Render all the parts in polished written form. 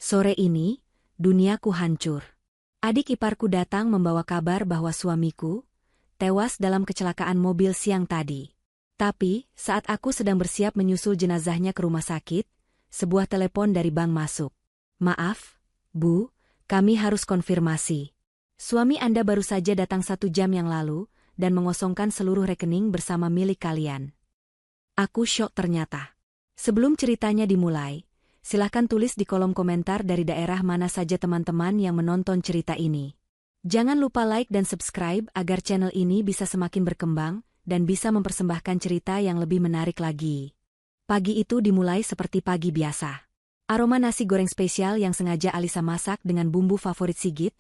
Sore ini, duniaku hancur. Adik iparku datang membawa kabar bahwa suamiku tewas dalam kecelakaan mobil siang tadi. Tapi, saat aku sedang bersiap menyusul jenazahnya ke rumah sakit, sebuah telepon dari bank masuk. Maaf, Bu, kami harus konfirmasi. Suami Anda baru saja datang 1 jam yang lalu dan mengosongkan seluruh rekening bersama milik kalian. Aku syok ternyata. Sebelum ceritanya dimulai, silahkan tulis di kolom komentar dari daerah mana saja teman-teman yang menonton cerita ini. Jangan lupa like dan subscribe agar channel ini bisa semakin berkembang dan bisa mempersembahkan cerita yang lebih menarik lagi. Pagi itu dimulai seperti pagi biasa. Aroma nasi goreng spesial yang sengaja Alisa masak dengan bumbu favorit Sigit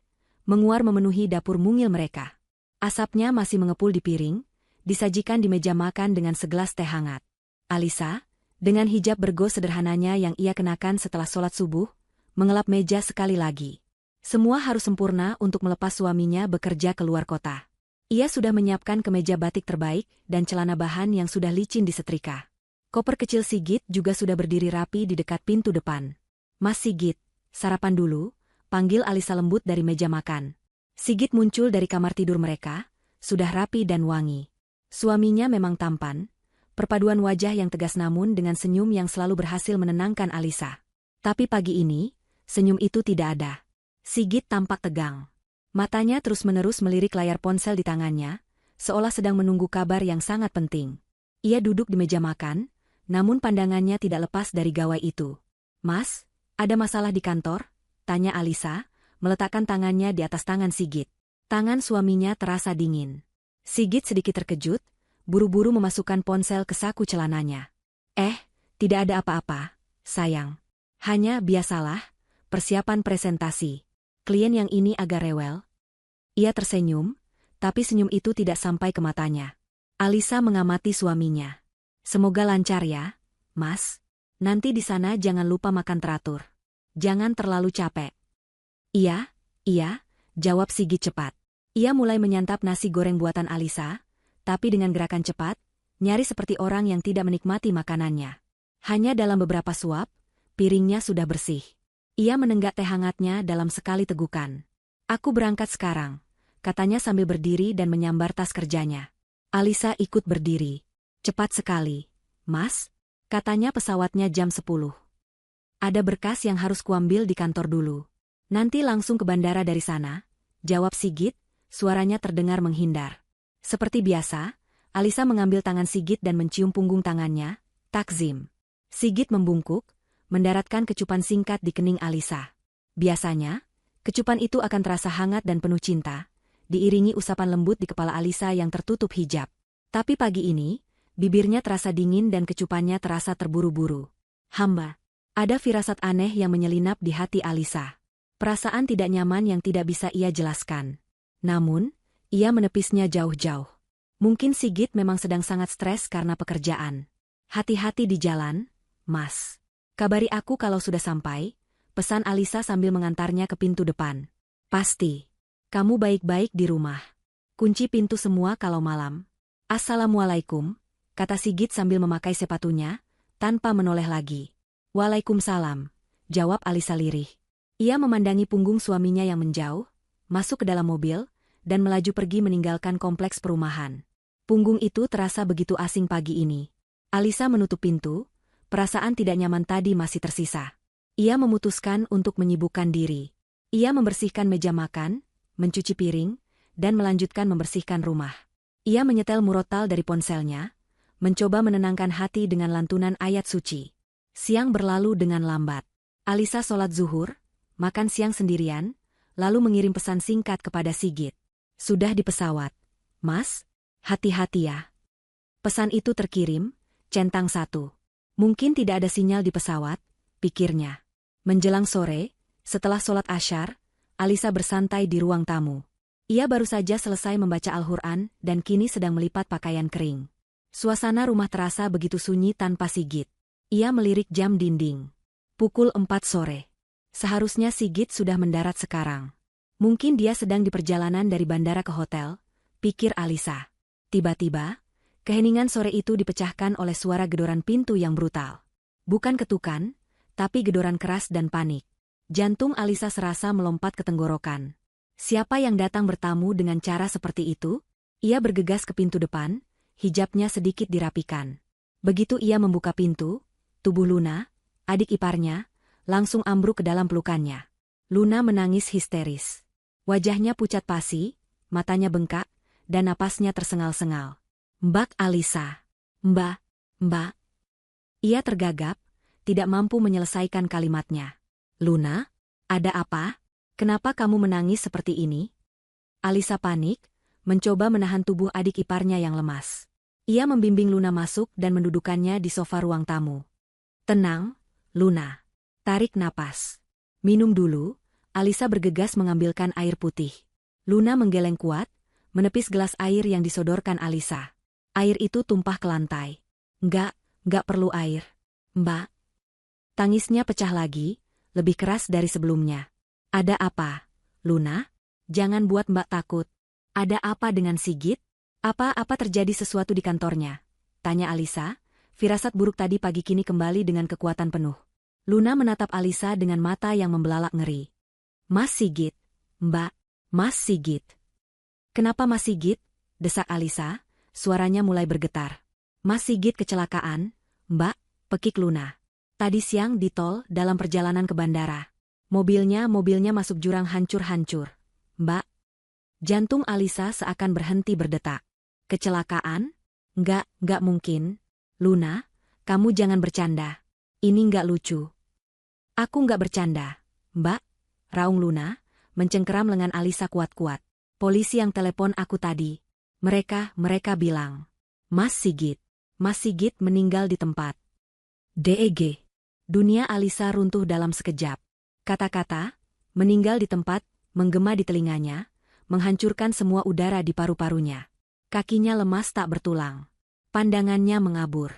menguar memenuhi dapur mungil mereka. Asapnya masih mengepul di piring, disajikan di meja makan dengan segelas teh hangat. Alisa, dengan hijab bergo sederhananya yang ia kenakan setelah sholat subuh, mengelap meja sekali lagi. Semua harus sempurna untuk melepas suaminya bekerja keluar kota. Ia sudah menyiapkan kemeja batik terbaik dan celana bahan yang sudah licin disetrika. Koper kecil Sigit juga sudah berdiri rapi di dekat pintu depan. Mas Sigit, sarapan dulu, panggil Alisa lembut dari meja makan. Sigit muncul dari kamar tidur mereka, sudah rapi dan wangi. Suaminya memang tampan, perpaduan wajah yang tegas namun dengan senyum yang selalu berhasil menenangkan Alisa. Tapi pagi ini, senyum itu tidak ada. Sigit tampak tegang. Matanya terus-menerus melirik layar ponsel di tangannya, seolah sedang menunggu kabar yang sangat penting. Ia duduk di meja makan, namun pandangannya tidak lepas dari gawai itu. Mas, ada masalah di kantor? Tanya Alisa, meletakkan tangannya di atas tangan Sigit. Tangan suaminya terasa dingin. Sigit sedikit terkejut, buru-buru memasukkan ponsel ke saku celananya. Tidak ada apa-apa, sayang. Hanya biasalah, persiapan presentasi. Klien yang ini agak rewel. Ia tersenyum, tapi senyum itu tidak sampai ke matanya. Alisa mengamati suaminya. Semoga lancar ya, Mas. Nanti di sana jangan lupa makan teratur. Jangan terlalu capek. Iya, jawab Sigit cepat. Ia mulai menyantap nasi goreng buatan Alisa, tapi dengan gerakan cepat, nyaris seperti orang yang tidak menikmati makanannya. Hanya dalam beberapa suap, piringnya sudah bersih. Ia menenggak teh hangatnya dalam sekali tegukan. Aku berangkat sekarang, katanya sambil berdiri dan menyambar tas kerjanya. Alisa ikut berdiri. Cepat sekali, Mas, katanya pesawatnya jam 10. Ada berkas yang harus kuambil di kantor dulu. Nanti langsung ke bandara dari sana, jawab Sigit, suaranya terdengar menghindar. Seperti biasa, Alisa mengambil tangan Sigit dan mencium punggung tangannya, takzim. Sigit membungkuk, mendaratkan kecupan singkat di kening Alisa. Biasanya, kecupan itu akan terasa hangat dan penuh cinta, diiringi usapan lembut di kepala Alisa yang tertutup hijab. Tapi pagi ini, bibirnya terasa dingin dan kecupannya terasa terburu-buru. Hamba, ada firasat aneh yang menyelinap di hati Alisa. Perasaan tidak nyaman yang tidak bisa ia jelaskan. Namun, ia menepisnya jauh-jauh. Mungkin Sigit memang sedang sangat stres karena pekerjaan. Hati-hati di jalan, Mas. Kabari aku kalau sudah sampai, pesan Alisa sambil mengantarnya ke pintu depan. Pasti. Kamu baik-baik di rumah. Kunci pintu semua kalau malam. Assalamualaikum, kata Sigit sambil memakai sepatunya, tanpa menoleh lagi. Waalaikumsalam, jawab Alisa lirih. Ia memandangi punggung suaminya yang menjauh, masuk ke dalam mobil, dan melaju pergi meninggalkan kompleks perumahan. Punggung itu terasa begitu asing pagi ini. Alisa menutup pintu, perasaan tidak nyaman tadi masih tersisa. Ia memutuskan untuk menyibukkan diri. Ia membersihkan meja makan, mencuci piring, dan melanjutkan membersihkan rumah. Ia menyetel murotal dari ponselnya, mencoba menenangkan hati dengan lantunan ayat suci. Siang berlalu dengan lambat. Alisa sholat zuhur, makan siang sendirian, lalu mengirim pesan singkat kepada Sigit. Sudah di pesawat. Mas, hati-hati ya. Pesan itu terkirim, centang 1. Mungkin tidak ada sinyal di pesawat, pikirnya. Menjelang sore, setelah sholat asyar, Alisa bersantai di ruang tamu. Ia baru saja selesai membaca Al-Quran dan kini sedang melipat pakaian kering. Suasana rumah terasa begitu sunyi tanpa Sigit. Ia melirik jam dinding. Pukul 4 sore. Seharusnya Sigit sudah mendarat sekarang. Mungkin dia sedang di perjalanan dari bandara ke hotel, pikir Alisa. Tiba-tiba, keheningan sore itu dipecahkan oleh suara gedoran pintu yang brutal. Bukan ketukan, tapi gedoran keras dan panik. Jantung Alisa serasa melompat ke tenggorokan. Siapa yang datang bertamu dengan cara seperti itu? Ia bergegas ke pintu depan, hijabnya sedikit dirapikan. Begitu ia membuka pintu, tubuh Luna, adik iparnya, langsung ambruk ke dalam pelukannya. Luna menangis histeris. Wajahnya pucat pasi, matanya bengkak, dan napasnya tersengal-sengal. Mbak Alisa. Mbak. Ia tergagap, tidak mampu menyelesaikan kalimatnya. Luna, ada apa? Kenapa kamu menangis seperti ini? Alisa panik, mencoba menahan tubuh adik iparnya yang lemas. Ia membimbing Luna masuk dan mendudukannya di sofa ruang tamu. Tenang, Luna. Tarik napas. Minum dulu. Alisa bergegas mengambilkan air putih. Luna menggeleng kuat, menepis gelas air yang disodorkan Alisa. Air itu tumpah ke lantai. Enggak perlu air. Mbak. Tangisnya pecah lagi, lebih keras dari sebelumnya. Ada apa, Luna? Jangan buat Mbak takut. Ada apa dengan Sigit? Apa terjadi sesuatu di kantornya? Tanya Alisa. Firasat buruk tadi pagi kini kembali dengan kekuatan penuh. Luna menatap Alisa dengan mata yang membelalak ngeri. Mas Sigit, Mbak, Mas Sigit. Kenapa Mas Sigit? Desak Alisa, suaranya mulai bergetar. Mas Sigit kecelakaan, Mbak, pekik Luna. Tadi siang di tol dalam perjalanan ke bandara. Mobilnya masuk jurang hancur-hancur. Mbak. Jantung Alisa seakan berhenti berdetak. Kecelakaan? Enggak mungkin. Luna, kamu jangan bercanda. Ini enggak lucu. Aku enggak bercanda. Mbak, raung Luna, mencengkeram lengan Alisa kuat-kuat. Polisi yang telepon aku tadi. Mereka bilang. Mas Sigit meninggal di tempat. DEG. Dunia Alisa runtuh dalam sekejap. Kata-kata, meninggal di tempat, menggema di telinganya, menghancurkan semua udara di paru-parunya. Kakinya lemas tak bertulang. Pandangannya mengabur.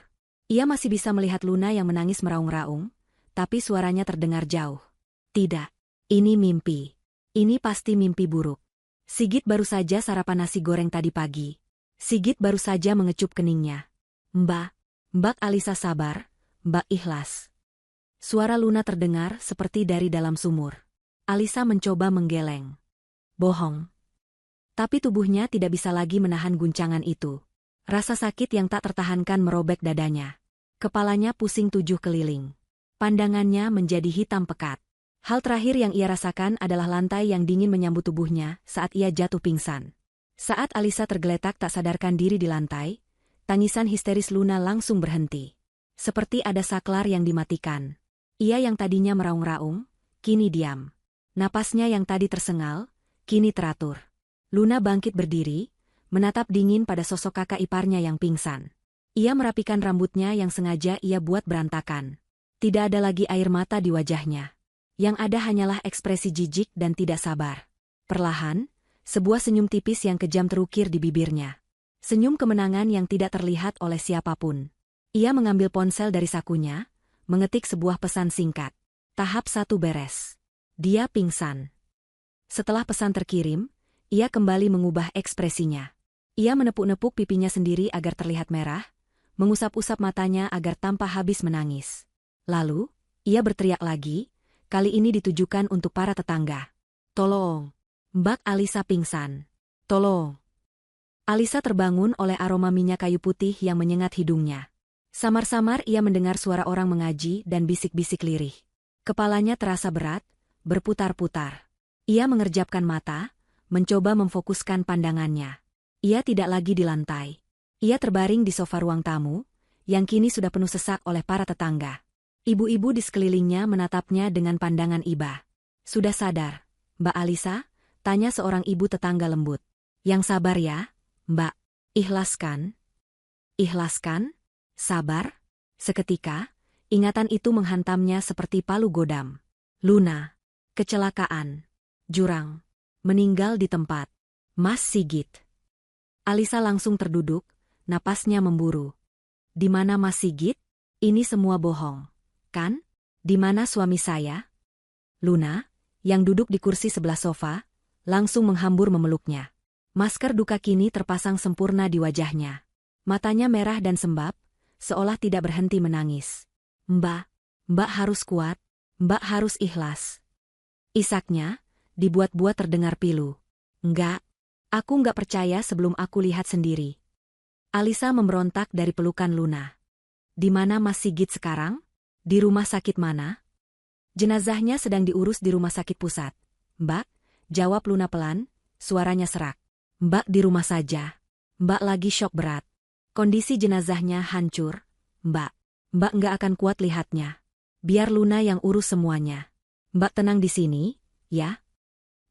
Ia masih bisa melihat Luna yang menangis meraung-raung, tapi suaranya terdengar jauh. Tidak, ini mimpi. Ini pasti mimpi buruk. Sigit baru saja sarapan nasi goreng tadi pagi. Sigit baru saja mengecup keningnya. Mbak Alisa sabar, Mbak ikhlas. Suara Luna terdengar seperti dari dalam sumur. Alisa mencoba menggeleng. Bohong. Tapi tubuhnya tidak bisa lagi menahan guncangan itu. Rasa sakit yang tak tertahankan merobek dadanya. Kepalanya pusing 7 keliling. Pandangannya menjadi hitam pekat. Hal terakhir yang ia rasakan adalah lantai yang dingin menyambut tubuhnya saat ia jatuh pingsan. Saat Alisa tergeletak tak sadarkan diri di lantai, tangisan histeris Luna langsung berhenti. Seperti ada saklar yang dimatikan. Ia yang tadinya meraung-raung, kini diam. Napasnya yang tadi tersengal, kini teratur. Luna bangkit berdiri, menatap dingin pada sosok kakak iparnya yang pingsan. Ia merapikan rambutnya yang sengaja ia buat berantakan. Tidak ada lagi air mata di wajahnya. Yang ada hanyalah ekspresi jijik dan tidak sabar. Perlahan, sebuah senyum tipis yang kejam terukir di bibirnya. Senyum kemenangan yang tidak terlihat oleh siapapun. Ia mengambil ponsel dari sakunya, mengetik sebuah pesan singkat. Tahap 1 beres. Dia pingsan. Setelah pesan terkirim, ia kembali mengubah ekspresinya. Ia menepuk-nepuk pipinya sendiri agar terlihat merah, mengusap-usap matanya agar tanpa habis menangis. Lalu, ia berteriak lagi, kali ini ditujukan untuk para tetangga. Tolong! Mbak Alisa pingsan. Tolong! Alisa terbangun oleh aroma minyak kayu putih yang menyengat hidungnya. Samar-samar ia mendengar suara orang mengaji dan bisik-bisik lirih. Kepalanya terasa berat, berputar-putar. Ia mengerjapkan mata, mencoba memfokuskan pandangannya. Ia tidak lagi di lantai. Ia terbaring di sofa ruang tamu, yang kini sudah penuh sesak oleh para tetangga. Ibu-ibu di sekelilingnya menatapnya dengan pandangan iba. Sudah sadar, Mbak Alisa? Tanya seorang ibu tetangga lembut. Yang sabar ya, Mbak. Ikhlaskan? Ikhlaskan? Sabar? Seketika, ingatan itu menghantamnya seperti palu godam. Luna. Kecelakaan. Jurang. Meninggal di tempat. Mas Sigit. Alisa langsung terduduk, napasnya memburu. Di mana Mas Sigit? Ini semua bohong, kan? Di mana suami saya? Luna, yang duduk di kursi sebelah sofa, langsung menghambur memeluknya. Masker duka kini terpasang sempurna di wajahnya. Matanya merah dan sembab, seolah tidak berhenti menangis. Mbak harus kuat, Mbak harus ikhlas. Isaknya, dibuat-buat terdengar pilu. Enggak. Aku enggak percaya sebelum aku lihat sendiri. Alisa memberontak dari pelukan Luna. Di mana Mas Sigit sekarang? Di rumah sakit mana? Jenazahnya sedang diurus di rumah sakit pusat. Mbak, jawab Luna pelan, suaranya serak. Mbak di rumah saja. Mbak lagi syok berat. Kondisi jenazahnya hancur. Mbak. Mbak nggak akan kuat lihatnya. Biar Luna yang urus semuanya. Mbak tenang di sini, ya?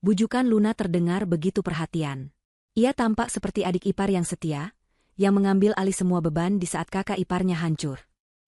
Bujukan Luna terdengar begitu perhatian. Ia tampak seperti adik ipar yang setia, yang mengambil alih semua beban di saat kakak iparnya hancur.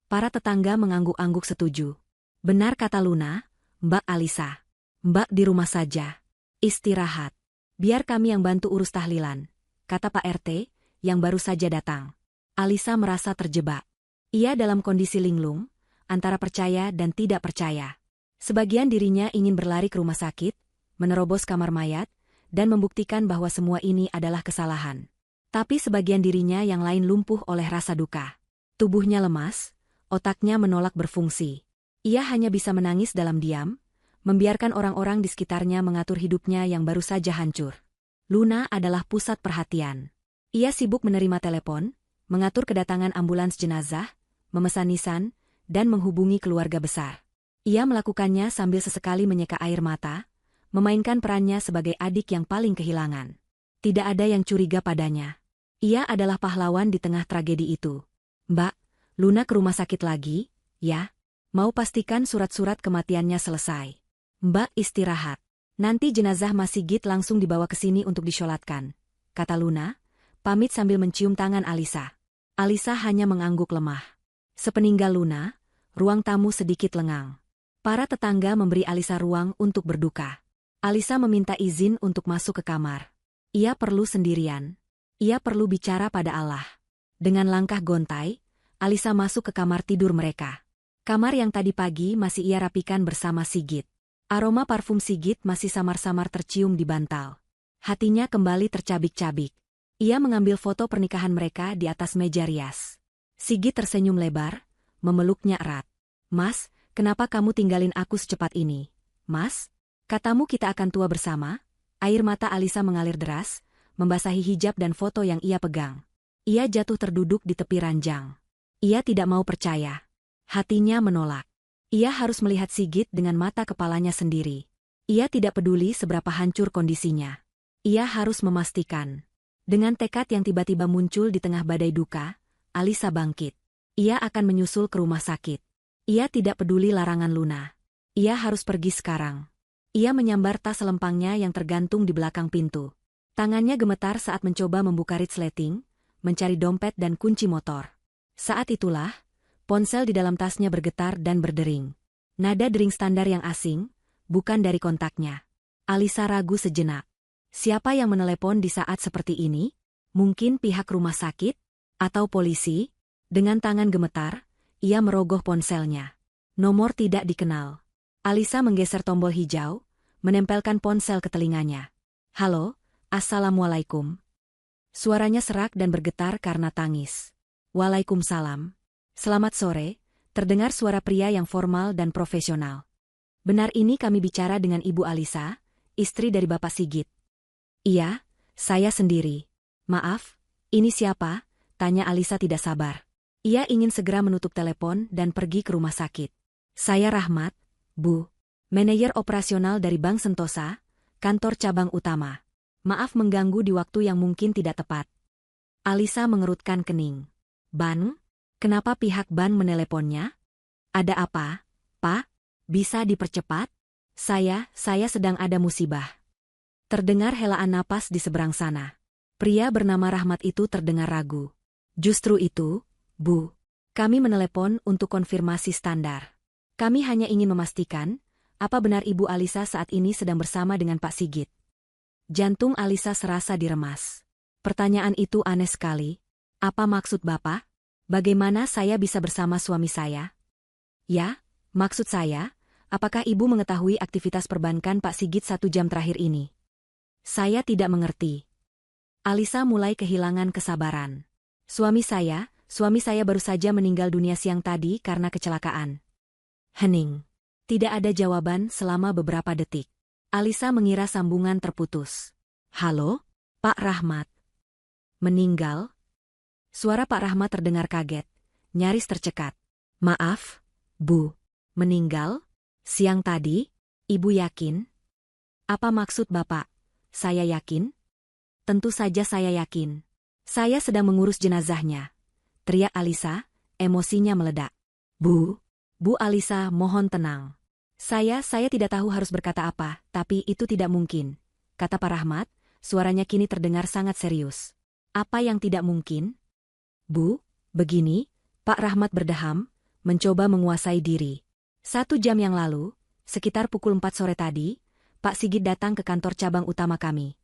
Para tetangga mengangguk-angguk setuju. Benar kata Luna, Mbak Alisa. Mbak di rumah saja. Istirahat. Biar kami yang bantu urus tahlilan, kata Pak RT, yang baru saja datang. Alisa merasa terjebak. Ia dalam kondisi linglung, antara percaya dan tidak percaya. Sebagian dirinya ingin berlari ke rumah sakit, menerobos kamar mayat, dan membuktikan bahwa semua ini adalah kesalahan. Tapi sebagian dirinya yang lain lumpuh oleh rasa duka. Tubuhnya lemas, otaknya menolak berfungsi. Ia hanya bisa menangis dalam diam, membiarkan orang-orang di sekitarnya mengatur hidupnya yang baru saja hancur. Luna adalah pusat perhatian. Ia sibuk menerima telepon, mengatur kedatangan ambulans jenazah, memesan nisan, dan menghubungi keluarga besar. Ia melakukannya sambil sesekali menyeka air mata, memainkan perannya sebagai adik yang paling kehilangan. Tidak ada yang curiga padanya. Ia adalah pahlawan di tengah tragedi itu. Mbak, Luna ke rumah sakit lagi, ya? Mau pastikan surat-surat kematiannya selesai. Mbak istirahat. Nanti jenazah Mas Sigit langsung dibawa ke sini untuk disyolatkan, kata Luna, pamit sambil mencium tangan Alisa. Alisa hanya mengangguk lemah. Sepeninggal Luna, ruang tamu sedikit lengang. Para tetangga memberi Alisa ruang untuk berduka. Alisa meminta izin untuk masuk ke kamar. Ia perlu sendirian. Ia perlu bicara pada Allah. Dengan langkah gontai, Alisa masuk ke kamar tidur mereka. Kamar yang tadi pagi masih ia rapikan bersama Sigit. Aroma parfum Sigit masih samar-samar tercium di bantal. Hatinya kembali tercabik-cabik. Ia mengambil foto pernikahan mereka di atas meja rias. Sigit tersenyum lebar, memeluknya erat. Mas, kenapa kamu tinggalin aku secepat ini? Mas? Katamu kita akan tua bersama? Air mata Alisa mengalir deras, membasahi hijab dan foto yang ia pegang. Ia jatuh terduduk di tepi ranjang. Ia tidak mau percaya. Hatinya menolak. Ia harus melihat Sigit dengan mata kepalanya sendiri. Ia tidak peduli seberapa hancur kondisinya. Ia harus memastikan. Dengan tekad yang tiba-tiba muncul di tengah badai duka, Alisa bangkit. Ia akan menyusul ke rumah sakit. Ia tidak peduli larangan Luna. Ia harus pergi sekarang. Ia menyambar tas lempangnya yang tergantung di belakang pintu. Tangannya gemetar saat mencoba membuka resleting, mencari dompet dan kunci motor. Saat itulah, ponsel di dalam tasnya bergetar dan berdering. Nada dering standar yang asing, bukan dari kontaknya. Alisa ragu sejenak. Siapa yang menelepon di saat seperti ini? Mungkin pihak rumah sakit? Atau polisi? Dengan tangan gemetar, ia merogoh ponselnya. Nomor tidak dikenal. Alisa menggeser tombol hijau, menempelkan ponsel ke telinganya. Halo, Assalamualaikum. Suaranya serak dan bergetar karena tangis. Waalaikumsalam. Selamat sore, terdengar suara pria yang formal dan profesional. Benar ini kami bicara dengan Ibu Alisa, istri dari Bapak Sigit. Iya, saya sendiri. Maaf, ini siapa? Tanya Alisa tidak sabar. Ia ingin segera menutup telepon dan pergi ke rumah sakit. Saya Rahmat, Bu. Manajer operasional dari Bank Sentosa, kantor cabang utama. Maaf mengganggu di waktu yang mungkin tidak tepat. Alisa mengerutkan kening. Ban? Kenapa pihak Ban meneleponnya? Ada apa, Pak? Bisa dipercepat? Saya sedang ada musibah. Terdengar helaan napas di seberang sana. Pria bernama Rahmat itu terdengar ragu. Justru itu, Bu. Kami menelepon untuk konfirmasi standar. Kami hanya ingin memastikan, apa benar Ibu Alisa saat ini sedang bersama dengan Pak Sigit? Jantung Alisa serasa diremas. Pertanyaan itu aneh sekali. Apa maksud Bapak? Bagaimana saya bisa bersama suami saya? Ya, maksud saya, apakah Ibu mengetahui aktivitas perbankan Pak Sigit 1 jam terakhir ini? Saya tidak mengerti. Alisa mulai kehilangan kesabaran. Suami saya baru saja meninggal dunia siang tadi karena kecelakaan. Hening. Tidak ada jawaban selama beberapa detik. Alisa mengira sambungan terputus. Halo, Pak Rahmat. Meninggal? Suara Pak Rahmat terdengar kaget, nyaris tercekat. Maaf, Bu. Meninggal? Siang tadi? Ibu yakin? Apa maksud Bapak? Saya yakin? Tentu saja saya yakin. Saya sedang mengurus jenazahnya. Teriak Alisa, emosinya meledak. Bu Alisa, mohon tenang. Saya tidak tahu harus berkata apa, tapi itu tidak mungkin, kata Pak Rahmat, suaranya kini terdengar sangat serius. Apa yang tidak mungkin? Bu, begini, Pak Rahmat berdeham, mencoba menguasai diri. 1 jam yang lalu, sekitar pukul 4 sore tadi, Pak Sigit datang ke kantor cabang utama kami.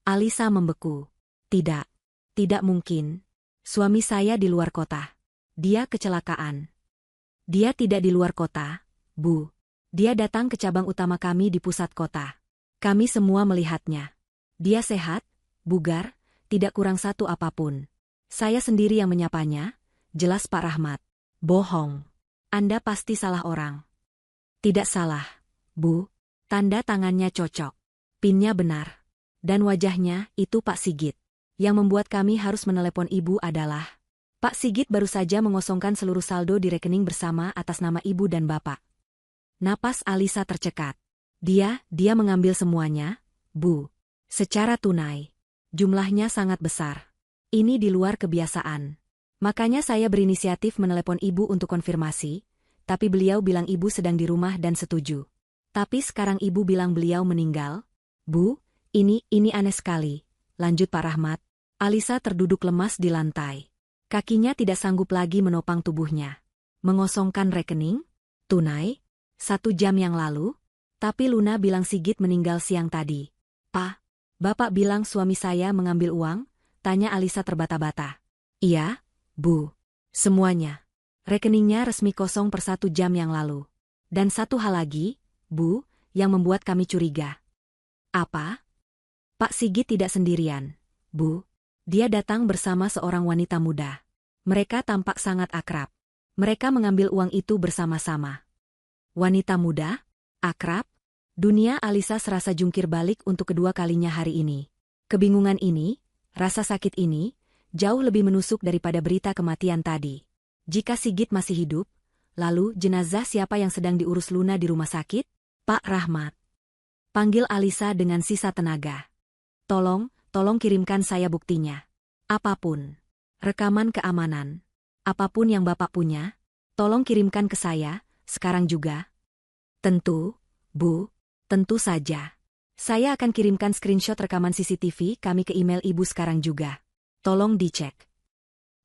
Alisa membeku. Tidak mungkin. Suami saya di luar kota. Dia kecelakaan. Dia tidak di luar kota, Bu. Dia datang ke cabang utama kami di pusat kota. Kami semua melihatnya. Dia sehat, bugar, tidak kurang satu apapun. Saya sendiri yang menyapanya, jelas Pak Rahmat. Bohong. Anda pasti salah orang. Tidak salah, Bu. Tanda tangannya cocok. Pinnya benar. Dan wajahnya, itu Pak Sigit. Yang membuat kami harus menelepon Ibu adalah Pak Sigit baru saja mengosongkan seluruh saldo di rekening bersama atas nama Ibu dan Bapak. Napas Alisa tercekat. Dia mengambil semuanya, Bu. Secara tunai. Jumlahnya sangat besar. Ini di luar kebiasaan. Makanya saya berinisiatif menelepon Ibu untuk konfirmasi, tapi beliau bilang Ibu sedang di rumah dan setuju. Tapi sekarang Ibu bilang beliau meninggal. Bu, ini aneh sekali, lanjut Pak Rahmat. Alisa terduduk lemas di lantai. Kakinya tidak sanggup lagi menopang tubuhnya. Mengosongkan rekening? Tunai? 1 jam yang lalu? Tapi Luna bilang Sigit meninggal siang tadi. Pak, Bapak bilang suami saya mengambil uang? Tanya Alisa terbata-bata. Iya, Bu. Semuanya. Rekeningnya resmi kosong per 1 jam yang lalu. Dan satu hal lagi, Bu, yang membuat kami curiga. Apa? Pak Sigit tidak sendirian, Bu. Dia datang bersama seorang wanita muda. Mereka tampak sangat akrab. Mereka mengambil uang itu bersama-sama. Wanita muda? Akrab? Dunia Alisa serasa jungkir balik untuk kedua kalinya hari ini. Kebingungan ini, rasa sakit ini, jauh lebih menusuk daripada berita kematian tadi. Jika Sigit masih hidup, lalu jenazah siapa yang sedang diurus Luna di rumah sakit? Pak Rahmat. Panggil Alisa dengan sisa tenaga. Tolong kirimkan saya buktinya. Apapun. Rekaman keamanan. Apapun yang Bapak punya, tolong kirimkan ke saya, sekarang juga. Tentu, Bu. Tentu saja. Saya akan kirimkan screenshot rekaman CCTV kami ke email Ibu sekarang juga. Tolong dicek.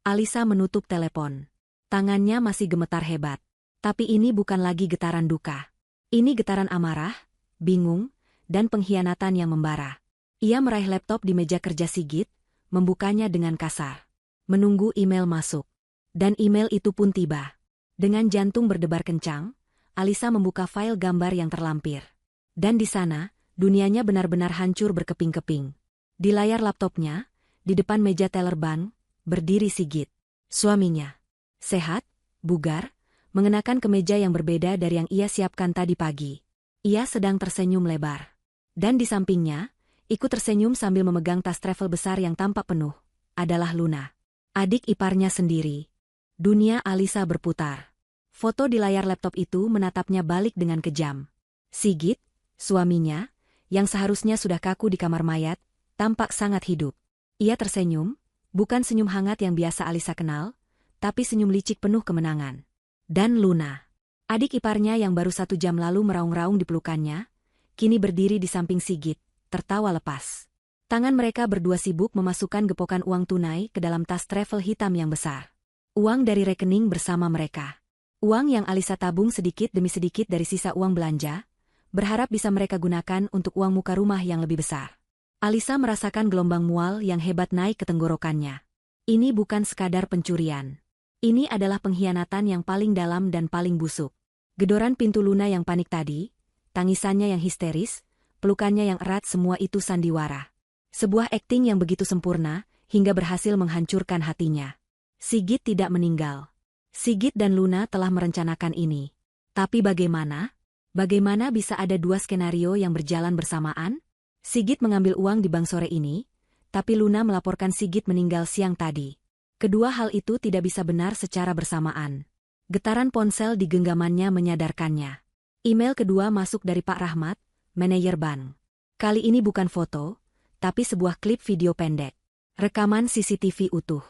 Alisa menutup telepon. Tangannya masih gemetar hebat. Tapi ini bukan lagi getaran duka. Ini getaran amarah, bingung, dan pengkhianatan yang membara. Ia meraih laptop di meja kerja Sigit, membukanya dengan kasar. Menunggu email masuk. Dan email itu pun tiba. Dengan jantung berdebar kencang, Alisa membuka file gambar yang terlampir. Dan di sana, dunianya benar-benar hancur berkeping-keping. Di layar laptopnya, di depan meja teller bank, berdiri Sigit. Suaminya. Sehat, bugar, mengenakan kemeja yang berbeda dari yang ia siapkan tadi pagi. Ia sedang tersenyum lebar. Dan di sampingnya, ikut tersenyum sambil memegang tas travel besar yang tampak penuh, adalah Luna. Adik iparnya sendiri. Dunia Alisa berputar. Foto di layar laptop itu menatapnya balik dengan kejam. Sigit, suaminya, yang seharusnya sudah kaku di kamar mayat, tampak sangat hidup. Ia tersenyum, bukan senyum hangat yang biasa Alisa kenal, tapi senyum licik penuh kemenangan. Dan Luna, adik iparnya yang baru 1 jam lalu meraung-raung di pelukannya, kini berdiri di samping Sigit, tertawa lepas. Tangan mereka berdua sibuk memasukkan gepokan uang tunai ke dalam tas travel hitam yang besar. Uang dari rekening bersama mereka. Uang yang Alisa tabung sedikit demi sedikit dari sisa uang belanja, berharap bisa mereka gunakan untuk uang muka rumah yang lebih besar. Alisa merasakan gelombang mual yang hebat naik ke tenggorokannya. Ini bukan sekadar pencurian. Ini adalah pengkhianatan yang paling dalam dan paling busuk. Gedoran pintu Luna yang panik tadi, tangisannya yang histeris, pelukannya yang erat, semua itu sandiwara. Sebuah akting yang begitu sempurna, hingga berhasil menghancurkan hatinya. Sigit tidak meninggal. Sigit dan Luna telah merencanakan ini. Tapi bagaimana? Bagaimana bisa ada dua skenario yang berjalan bersamaan? Sigit mengambil uang di bank sore ini, tapi Luna melaporkan Sigit meninggal siang tadi. Kedua hal itu tidak bisa benar secara bersamaan. Getaran ponsel di genggamannya menyadarkannya. Email kedua masuk dari Pak Rahmat, manajer bank. Kali ini bukan foto, tapi sebuah klip video pendek. Rekaman CCTV utuh.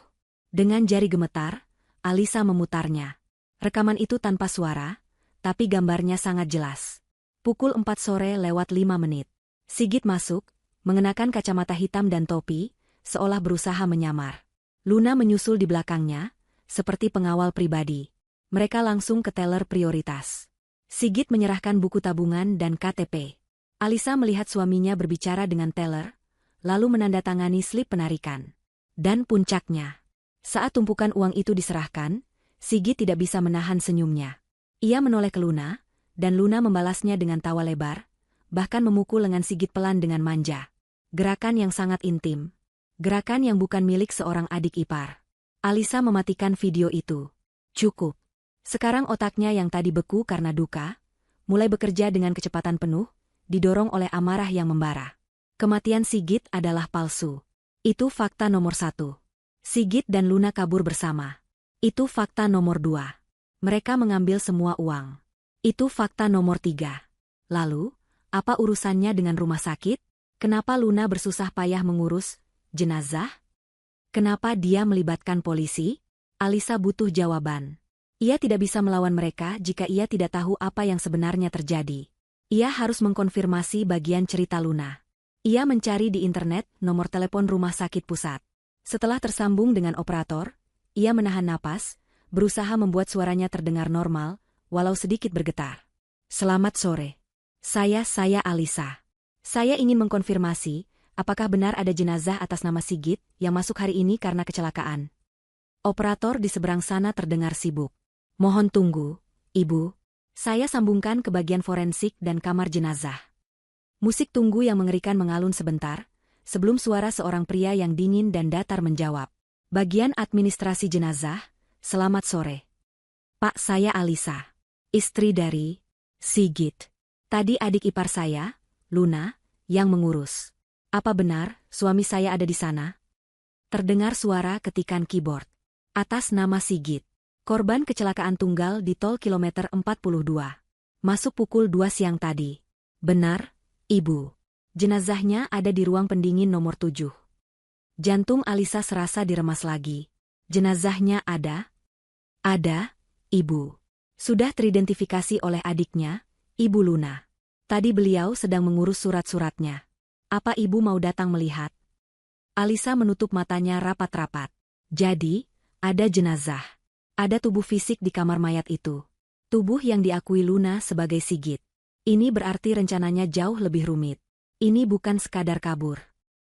Dengan jari gemetar, Alisa memutarnya. Rekaman itu tanpa suara, tapi gambarnya sangat jelas. Pukul 4 sore lewat 5 menit. Sigit masuk, mengenakan kacamata hitam dan topi, seolah berusaha menyamar. Luna menyusul di belakangnya, seperti pengawal pribadi. Mereka langsung ke teller prioritas. Sigit menyerahkan buku tabungan dan KTP. Alisa melihat suaminya berbicara dengan teller, lalu menandatangani slip penarikan. Dan puncaknya, saat tumpukan uang itu diserahkan, Sigit tidak bisa menahan senyumnya. Ia menoleh ke Luna, dan Luna membalasnya dengan tawa lebar, bahkan memukul lengan Sigit pelan dengan manja. Gerakan yang sangat intim. Gerakan yang bukan milik seorang adik ipar. Alisa mematikan video itu. Cukup. Sekarang otaknya yang tadi beku karena duka, mulai bekerja dengan kecepatan penuh, didorong oleh amarah yang membara. Kematian Sigit adalah palsu. Itu fakta nomor 1. Sigit dan Luna kabur bersama. Itu fakta nomor 2. Mereka mengambil semua uang. Itu fakta nomor 3. Lalu, apa urusannya dengan rumah sakit? Kenapa Luna bersusah payah mengurus jenazah? Kenapa dia melibatkan polisi? Alisa butuh jawaban. Ia tidak bisa melawan mereka jika ia tidak tahu apa yang sebenarnya terjadi. Ia harus mengkonfirmasi bagian cerita Luna. Ia mencari di internet nomor telepon rumah sakit pusat. Setelah tersambung dengan operator, ia menahan napas, berusaha membuat suaranya terdengar normal, walau sedikit bergetar. Selamat sore. Saya Alisa. Saya ingin mengkonfirmasi, apakah benar ada jenazah atas nama Sigit yang masuk hari ini karena kecelakaan. Operator di seberang sana terdengar sibuk. Mohon tunggu, Ibu. Saya sambungkan ke bagian forensik dan kamar jenazah. Musik tunggu yang mengerikan mengalun sebentar, sebelum suara seorang pria yang dingin dan datar menjawab. Bagian administrasi jenazah, selamat sore. Pak, saya Alisa. Istri dari Sigit. Tadi adik ipar saya, Luna, yang mengurus. Apa benar suami saya ada di sana? Terdengar suara ketikan keyboard. Atas nama Sigit. Korban kecelakaan tunggal di tol kilometer 42. Masuk pukul 2 siang tadi. Benar, Ibu. Jenazahnya ada di ruang pendingin nomor 7. Jantung Alisa serasa diremas lagi. Jenazahnya ada? Ada, Ibu. Sudah teridentifikasi oleh adiknya, Ibu Luna. Tadi beliau sedang mengurus surat-suratnya. Apa Ibu mau datang melihat? Alisa menutup matanya rapat-rapat. Jadi, ada jenazah. Ada tubuh fisik di kamar mayat itu. Tubuh yang diakui Luna sebagai Sigit. Ini berarti rencananya jauh lebih rumit. Ini bukan sekadar kabur.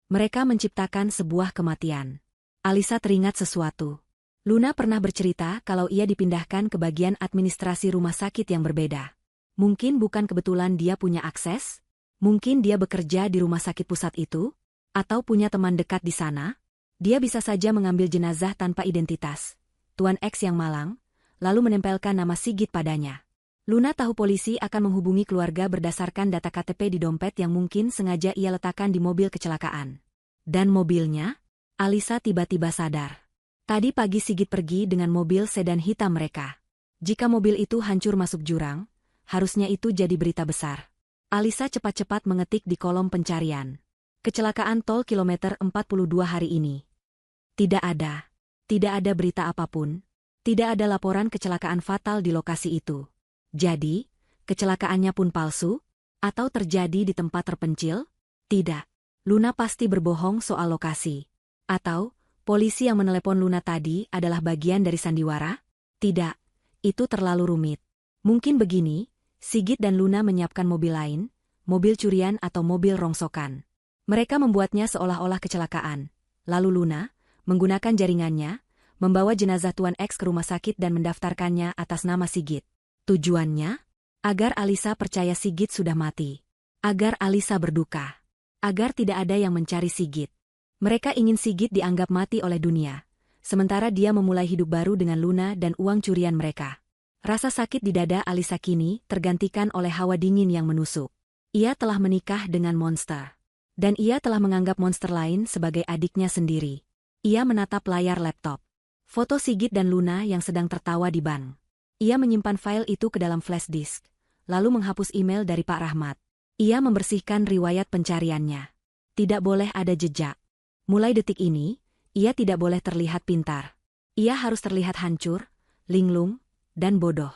Mereka menciptakan sebuah kematian. Alisa teringat sesuatu. Luna pernah bercerita kalau ia dipindahkan ke bagian administrasi rumah sakit yang berbeda. Mungkin bukan kebetulan dia punya akses? Mungkin dia bekerja di rumah sakit pusat itu? Atau punya teman dekat di sana? Dia bisa saja mengambil jenazah tanpa identitas. Tuan X yang malang, lalu menempelkan nama Sigit padanya. Luna tahu polisi akan menghubungi keluarga berdasarkan data KTP di dompet yang mungkin sengaja ia letakkan di mobil kecelakaan. Dan mobilnya? Alisa tiba-tiba sadar. Tadi pagi Sigit pergi dengan mobil sedan hitam mereka. Jika mobil itu hancur masuk jurang, harusnya itu jadi berita besar. Alisa cepat-cepat mengetik di kolom pencarian. Kecelakaan tol kilometer 42 hari ini. Tidak ada. Tidak ada berita apapun. Tidak ada laporan kecelakaan fatal di lokasi itu. Jadi, kecelakaannya pun palsu? Atau terjadi di tempat terpencil? Tidak. Luna pasti berbohong soal lokasi. Atau, polisi yang menelepon Luna tadi adalah bagian dari sandiwara? Tidak. Itu terlalu rumit. Mungkin begini, Sigit dan Luna menyiapkan mobil lain, mobil curian atau mobil rongsokan. Mereka membuatnya seolah-olah kecelakaan. Lalu Luna, menggunakan jaringannya, membawa jenazah Tuan X ke rumah sakit dan mendaftarkannya atas nama Sigit. Tujuannya? Agar Alisa percaya Sigit sudah mati. Agar Alisa berduka. Agar tidak ada yang mencari Sigit. Mereka ingin Sigit dianggap mati oleh dunia, sementara dia memulai hidup baru dengan Luna dan uang curian mereka. Rasa sakit di dada Alisa kini tergantikan oleh hawa dingin yang menusuk. Ia telah menikah dengan monster. Dan ia telah menganggap monster lain sebagai adiknya sendiri. Ia menatap layar laptop. Foto Sigit dan Luna yang sedang tertawa di bank. Ia menyimpan file itu ke dalam flash disk, lalu menghapus email dari Pak Rahmat. Ia membersihkan riwayat pencariannya. Tidak boleh ada jejak. Mulai detik ini, ia tidak boleh terlihat pintar. Ia harus terlihat hancur, linglung, dan bodoh.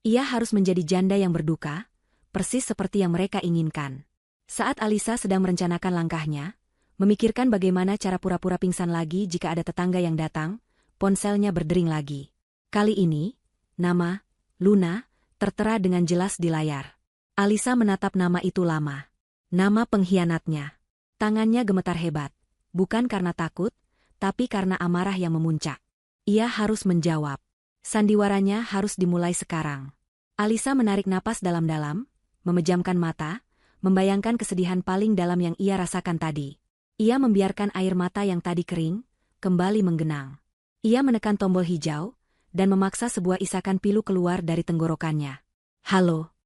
Ia harus menjadi janda yang berduka, persis seperti yang mereka inginkan. Saat Alisa sedang merencanakan langkahnya, memikirkan bagaimana cara pura-pura pingsan lagi jika ada tetangga yang datang, ponselnya berdering lagi. Kali ini, nama, Luna, tertera dengan jelas di layar. Alisa menatap nama itu lama. Nama pengkhianatnya. Tangannya gemetar hebat. Bukan karena takut, tapi karena amarah yang memuncak. Ia harus menjawab. Sandiwaranya harus dimulai sekarang. Alisa menarik napas dalam-dalam, memejamkan mata, membayangkan kesedihan paling dalam yang ia rasakan tadi. Ia membiarkan air mata yang tadi kering, kembali menggenang. Ia menekan tombol hijau, dan memaksa sebuah isakan pilu keluar dari tenggorokannya. Halo,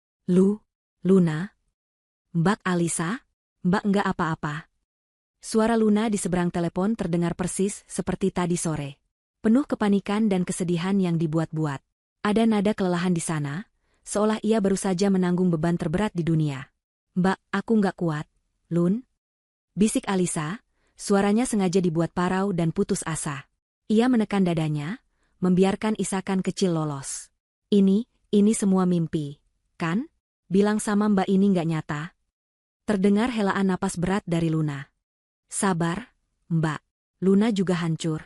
Luna? Mbak Alisa? Mbak enggak apa-apa. Suara Luna di seberang telepon terdengar persis seperti tadi sore. Penuh kepanikan dan kesedihan yang dibuat-buat. Ada nada kelelahan di sana, seolah ia baru saja menanggung beban terberat di dunia. Mbak, aku nggak kuat, Lun. Bisik Alisa, suaranya sengaja dibuat parau dan putus asa. Ia menekan dadanya, membiarkan isakan kecil lolos. Ini semua mimpi, kan? Bilang sama Mbak ini nggak nyata. Terdengar helaan napas berat dari Luna. Sabar, Mbak. Luna juga hancur.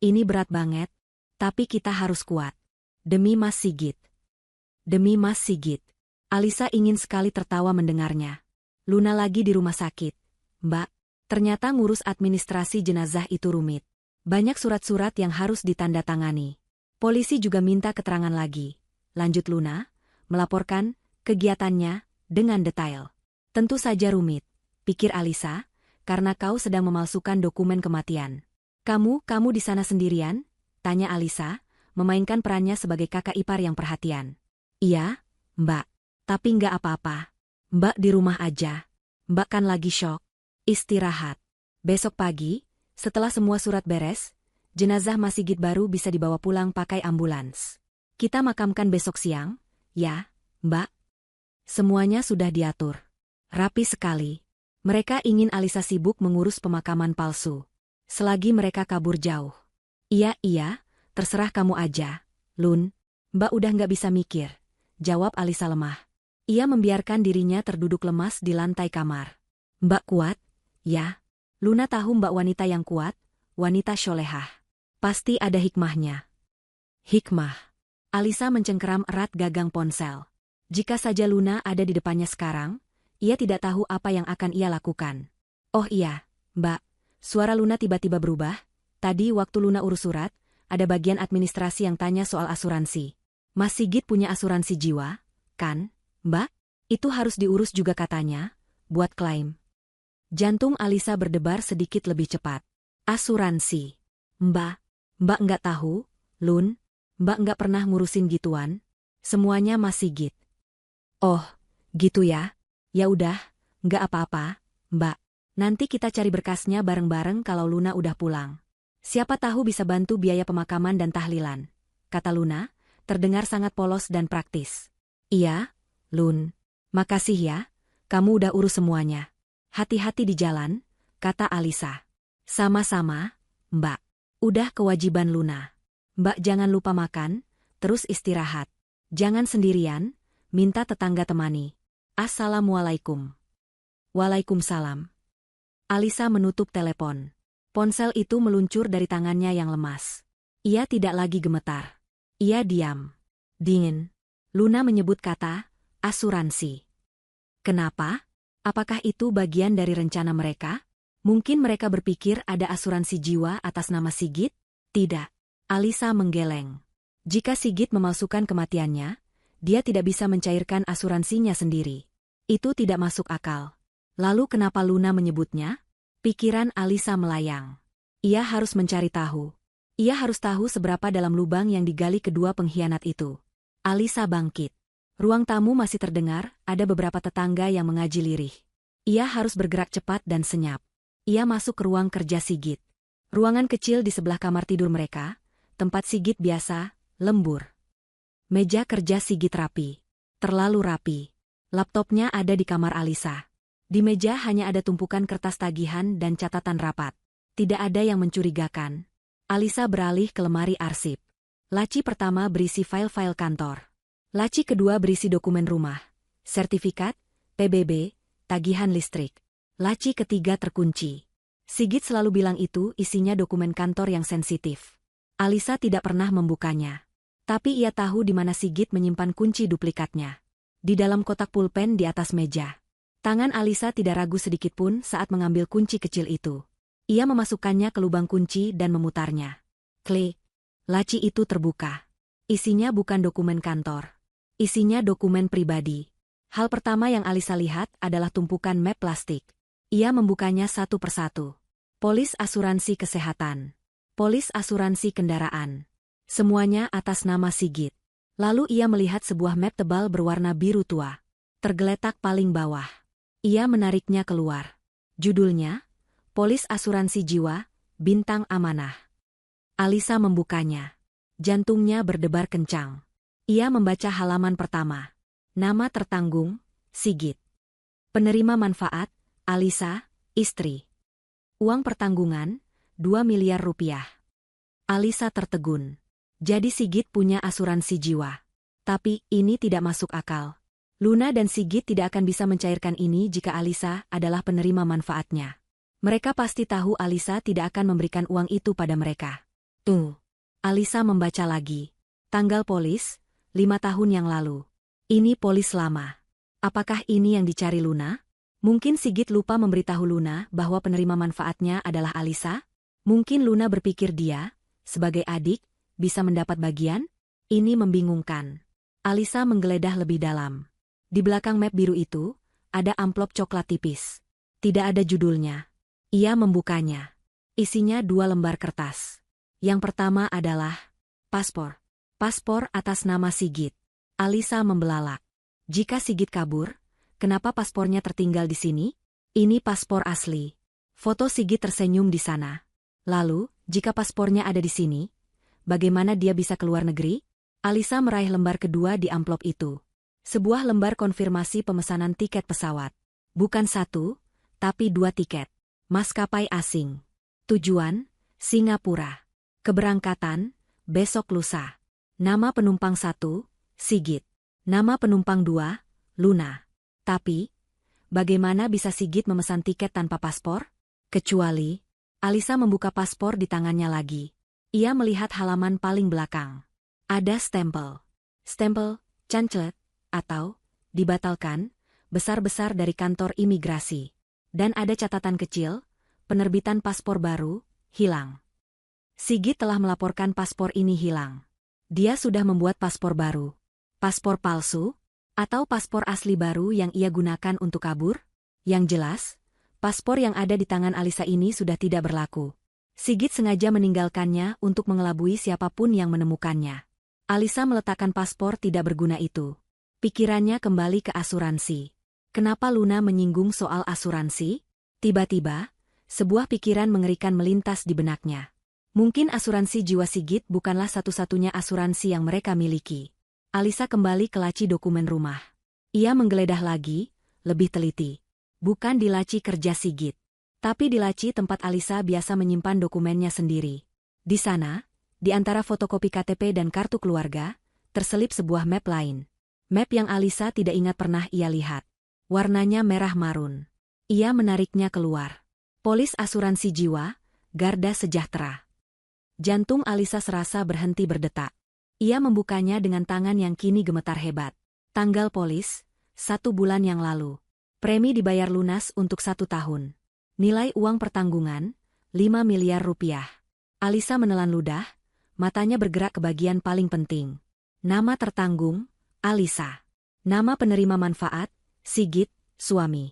Ini berat banget, tapi kita harus kuat. Demi Mas Sigit. Demi Mas Sigit. Alisa ingin sekali tertawa mendengarnya. Luna lagi di rumah sakit. Mbak, ternyata ngurus administrasi jenazah itu rumit. Banyak surat-surat yang harus ditandatangani. Polisi juga minta keterangan lagi. Lanjut Luna, melaporkan kegiatannya dengan detail. Tentu saja rumit, pikir Alisa, karena kau sedang memalsukan dokumen kematian. Kamu di sana sendirian? Tanya Alisa, memainkan perannya sebagai kakak ipar yang perhatian. Iya, Mbak. Tapi nggak apa-apa. Mbak di rumah aja. Mbak kan lagi syok. Istirahat. Besok pagi, setelah semua surat beres, jenazah Mas Sigit baru bisa dibawa pulang pakai ambulans. Kita makamkan besok siang, ya, Mbak? Semuanya sudah diatur. Rapi sekali. Mereka ingin Alisa sibuk mengurus pemakaman palsu. Selagi mereka kabur jauh. Iya, terserah kamu aja, Lun. Mbak udah nggak bisa mikir, jawab Alisa lemah. Ia membiarkan dirinya terduduk lemas di lantai kamar. Mbak kuat? Ya. Luna tahu Mbak wanita yang kuat, wanita solehah. Pasti ada hikmahnya. Hikmah. Alisa mencengkeram erat gagang ponsel. Jika saja Luna ada di depannya sekarang, ia tidak tahu apa yang akan ia lakukan. Oh iya, Mbak. Suara Luna tiba-tiba berubah. Tadi waktu Luna urus surat, ada bagian administrasi yang tanya soal asuransi. Mas Sigit punya asuransi jiwa, kan? Mbak, itu harus diurus juga katanya, buat klaim. Jantung Alisa berdebar sedikit lebih cepat. Asuransi. Mbak nggak tahu, Lun. Mbak nggak pernah ngurusin gituan. Semuanya Mas Sigit. Oh, gitu ya? Ya udah, nggak apa-apa, Mbak. Nanti kita cari berkasnya bareng-bareng kalau Luna udah pulang. Siapa tahu bisa bantu biaya pemakaman dan tahlilan, kata Luna, terdengar sangat polos dan praktis. Iya, Lun. Makasih ya, kamu udah urus semuanya. Hati-hati di jalan, kata Alisa. Sama-sama, Mbak. Udah kewajiban Luna. Mbak jangan lupa makan, terus istirahat. Jangan sendirian, minta tetangga temani. Assalamualaikum. Waalaikumsalam. Alisa menutup telepon. Ponsel itu meluncur dari tangannya yang lemas. Ia tidak lagi gemetar. Ia diam. Dingin. Luna menyebut kata asuransi. Kenapa? Apakah itu bagian dari rencana mereka? Mungkin mereka berpikir ada asuransi jiwa atas nama Sigit? Tidak. Alisa menggeleng. Jika Sigit memalsukan kematiannya, dia tidak bisa mencairkan asuransinya sendiri. Itu tidak masuk akal. Lalu kenapa Luna menyebutnya? Pikiran Alisa melayang. Ia harus mencari tahu. Ia harus tahu seberapa dalam lubang yang digali kedua pengkhianat itu. Alisa bangkit. Ruang tamu masih terdengar, ada beberapa tetangga yang mengaji lirih. Ia harus bergerak cepat dan senyap. Ia masuk ke ruang kerja Sigit. Ruangan kecil di sebelah kamar tidur mereka, tempat Sigit biasa, lembur. Meja kerja Sigit rapi. Terlalu rapi. Laptopnya ada di kamar Alisa. Di meja hanya ada tumpukan kertas tagihan dan catatan rapat. Tidak ada yang mencurigakan. Alisa beralih ke lemari arsip. Laci pertama berisi file-file kantor. Laci kedua berisi dokumen rumah, sertifikat, PBB, tagihan listrik. Laci ketiga terkunci. Sigit selalu bilang itu isinya dokumen kantor yang sensitif. Alisa tidak pernah membukanya. Tapi ia tahu di mana Sigit menyimpan kunci duplikatnya. Di dalam kotak pulpen di atas meja. Tangan Alisa tidak ragu sedikitpun saat mengambil kunci kecil itu. Ia memasukkannya ke lubang kunci dan memutarnya. Klik. Laci itu terbuka. Isinya bukan dokumen kantor. Isinya dokumen pribadi. Hal pertama yang Alisa lihat adalah tumpukan map plastik. Ia membukanya satu persatu. Polis asuransi kesehatan. Polis asuransi kendaraan. Semuanya atas nama Sigit. Lalu ia melihat sebuah map tebal berwarna biru tua. Tergeletak paling bawah. Ia menariknya keluar. Judulnya, Polis Asuransi Jiwa, Bintang Amanah. Alisa membukanya. Jantungnya berdebar kencang. Ia membaca halaman pertama. Nama tertanggung, Sigit. Penerima manfaat, Alisa, istri. Uang pertanggungan, 2 miliar rupiah. Alisa tertegun. Jadi Sigit punya asuransi jiwa. Tapi ini tidak masuk akal. Luna dan Sigit tidak akan bisa mencairkan ini jika Alisa adalah penerima manfaatnya. Mereka pasti tahu Alisa tidak akan memberikan uang itu pada mereka. Alisa membaca lagi. Tanggal polis, 5 tahun yang lalu. Ini polis lama. Apakah ini yang dicari Luna? Mungkin Sigit lupa memberitahu Luna bahwa penerima manfaatnya adalah Alisa? Mungkin Luna berpikir dia, sebagai adik, bisa mendapat bagian? Ini membingungkan. Alisa menggeledah lebih dalam. Di belakang map biru itu, ada amplop coklat tipis. Tidak ada judulnya. Ia membukanya. Isinya 2 lembar kertas. Yang pertama adalah paspor. Paspor atas nama Sigit. Alisa membelalak. Jika Sigit kabur, kenapa paspornya tertinggal di sini? Ini paspor asli. Foto Sigit tersenyum di sana. Lalu, jika paspornya ada di sini, bagaimana dia bisa keluar negeri? Alisa meraih lembar kedua di amplop itu. Sebuah lembar konfirmasi pemesanan tiket pesawat. Bukan 1, tapi 2 tiket. Maskapai asing. Tujuan, Singapura. Keberangkatan, besok lusa. Nama penumpang 1, Sigit. Nama penumpang 2, Luna. Tapi, bagaimana bisa Sigit memesan tiket tanpa paspor? Kecuali, Alisa membuka paspor di tangannya lagi. Ia melihat halaman paling belakang. Ada stempel. Stempel, canclet, atau, dibatalkan, besar-besar dari kantor imigrasi. Dan ada catatan kecil, penerbitan paspor baru, hilang. Sigit telah melaporkan paspor ini hilang. Dia sudah membuat paspor baru. Paspor palsu? Atau paspor asli baru yang ia gunakan untuk kabur? Yang jelas, paspor yang ada di tangan Alisa ini sudah tidak berlaku. Sigit sengaja meninggalkannya untuk mengelabui siapapun yang menemukannya. Alisa meletakkan paspor tidak berguna itu. Pikirannya kembali ke asuransi. Kenapa Luna menyinggung soal asuransi? Tiba-tiba, sebuah pikiran mengerikan melintas di benaknya. Mungkin asuransi jiwa Sigit bukanlah satu-satunya asuransi yang mereka miliki. Alisa kembali ke laci dokumen rumah. Ia menggeledah lagi, lebih teliti. Bukan di laci kerja Sigit, tapi di laci tempat Alisa biasa menyimpan dokumennya sendiri. Di sana, di antara fotokopi KTP dan kartu keluarga, terselip sebuah map lain. Map yang Alisa tidak ingat pernah ia lihat. Warnanya merah marun. Ia menariknya keluar. Polis asuransi jiwa, Garda Sejahtera. Jantung Alisa serasa berhenti berdetak. Ia membukanya dengan tangan yang kini gemetar hebat. Tanggal polis, 1 bulan yang lalu. Premi dibayar lunas untuk 1 tahun. Nilai uang pertanggungan, 5 miliar rupiah. Alisa menelan ludah, matanya bergerak ke bagian paling penting. Nama tertanggung, Alisa. Nama penerima manfaat, Sigit, suami.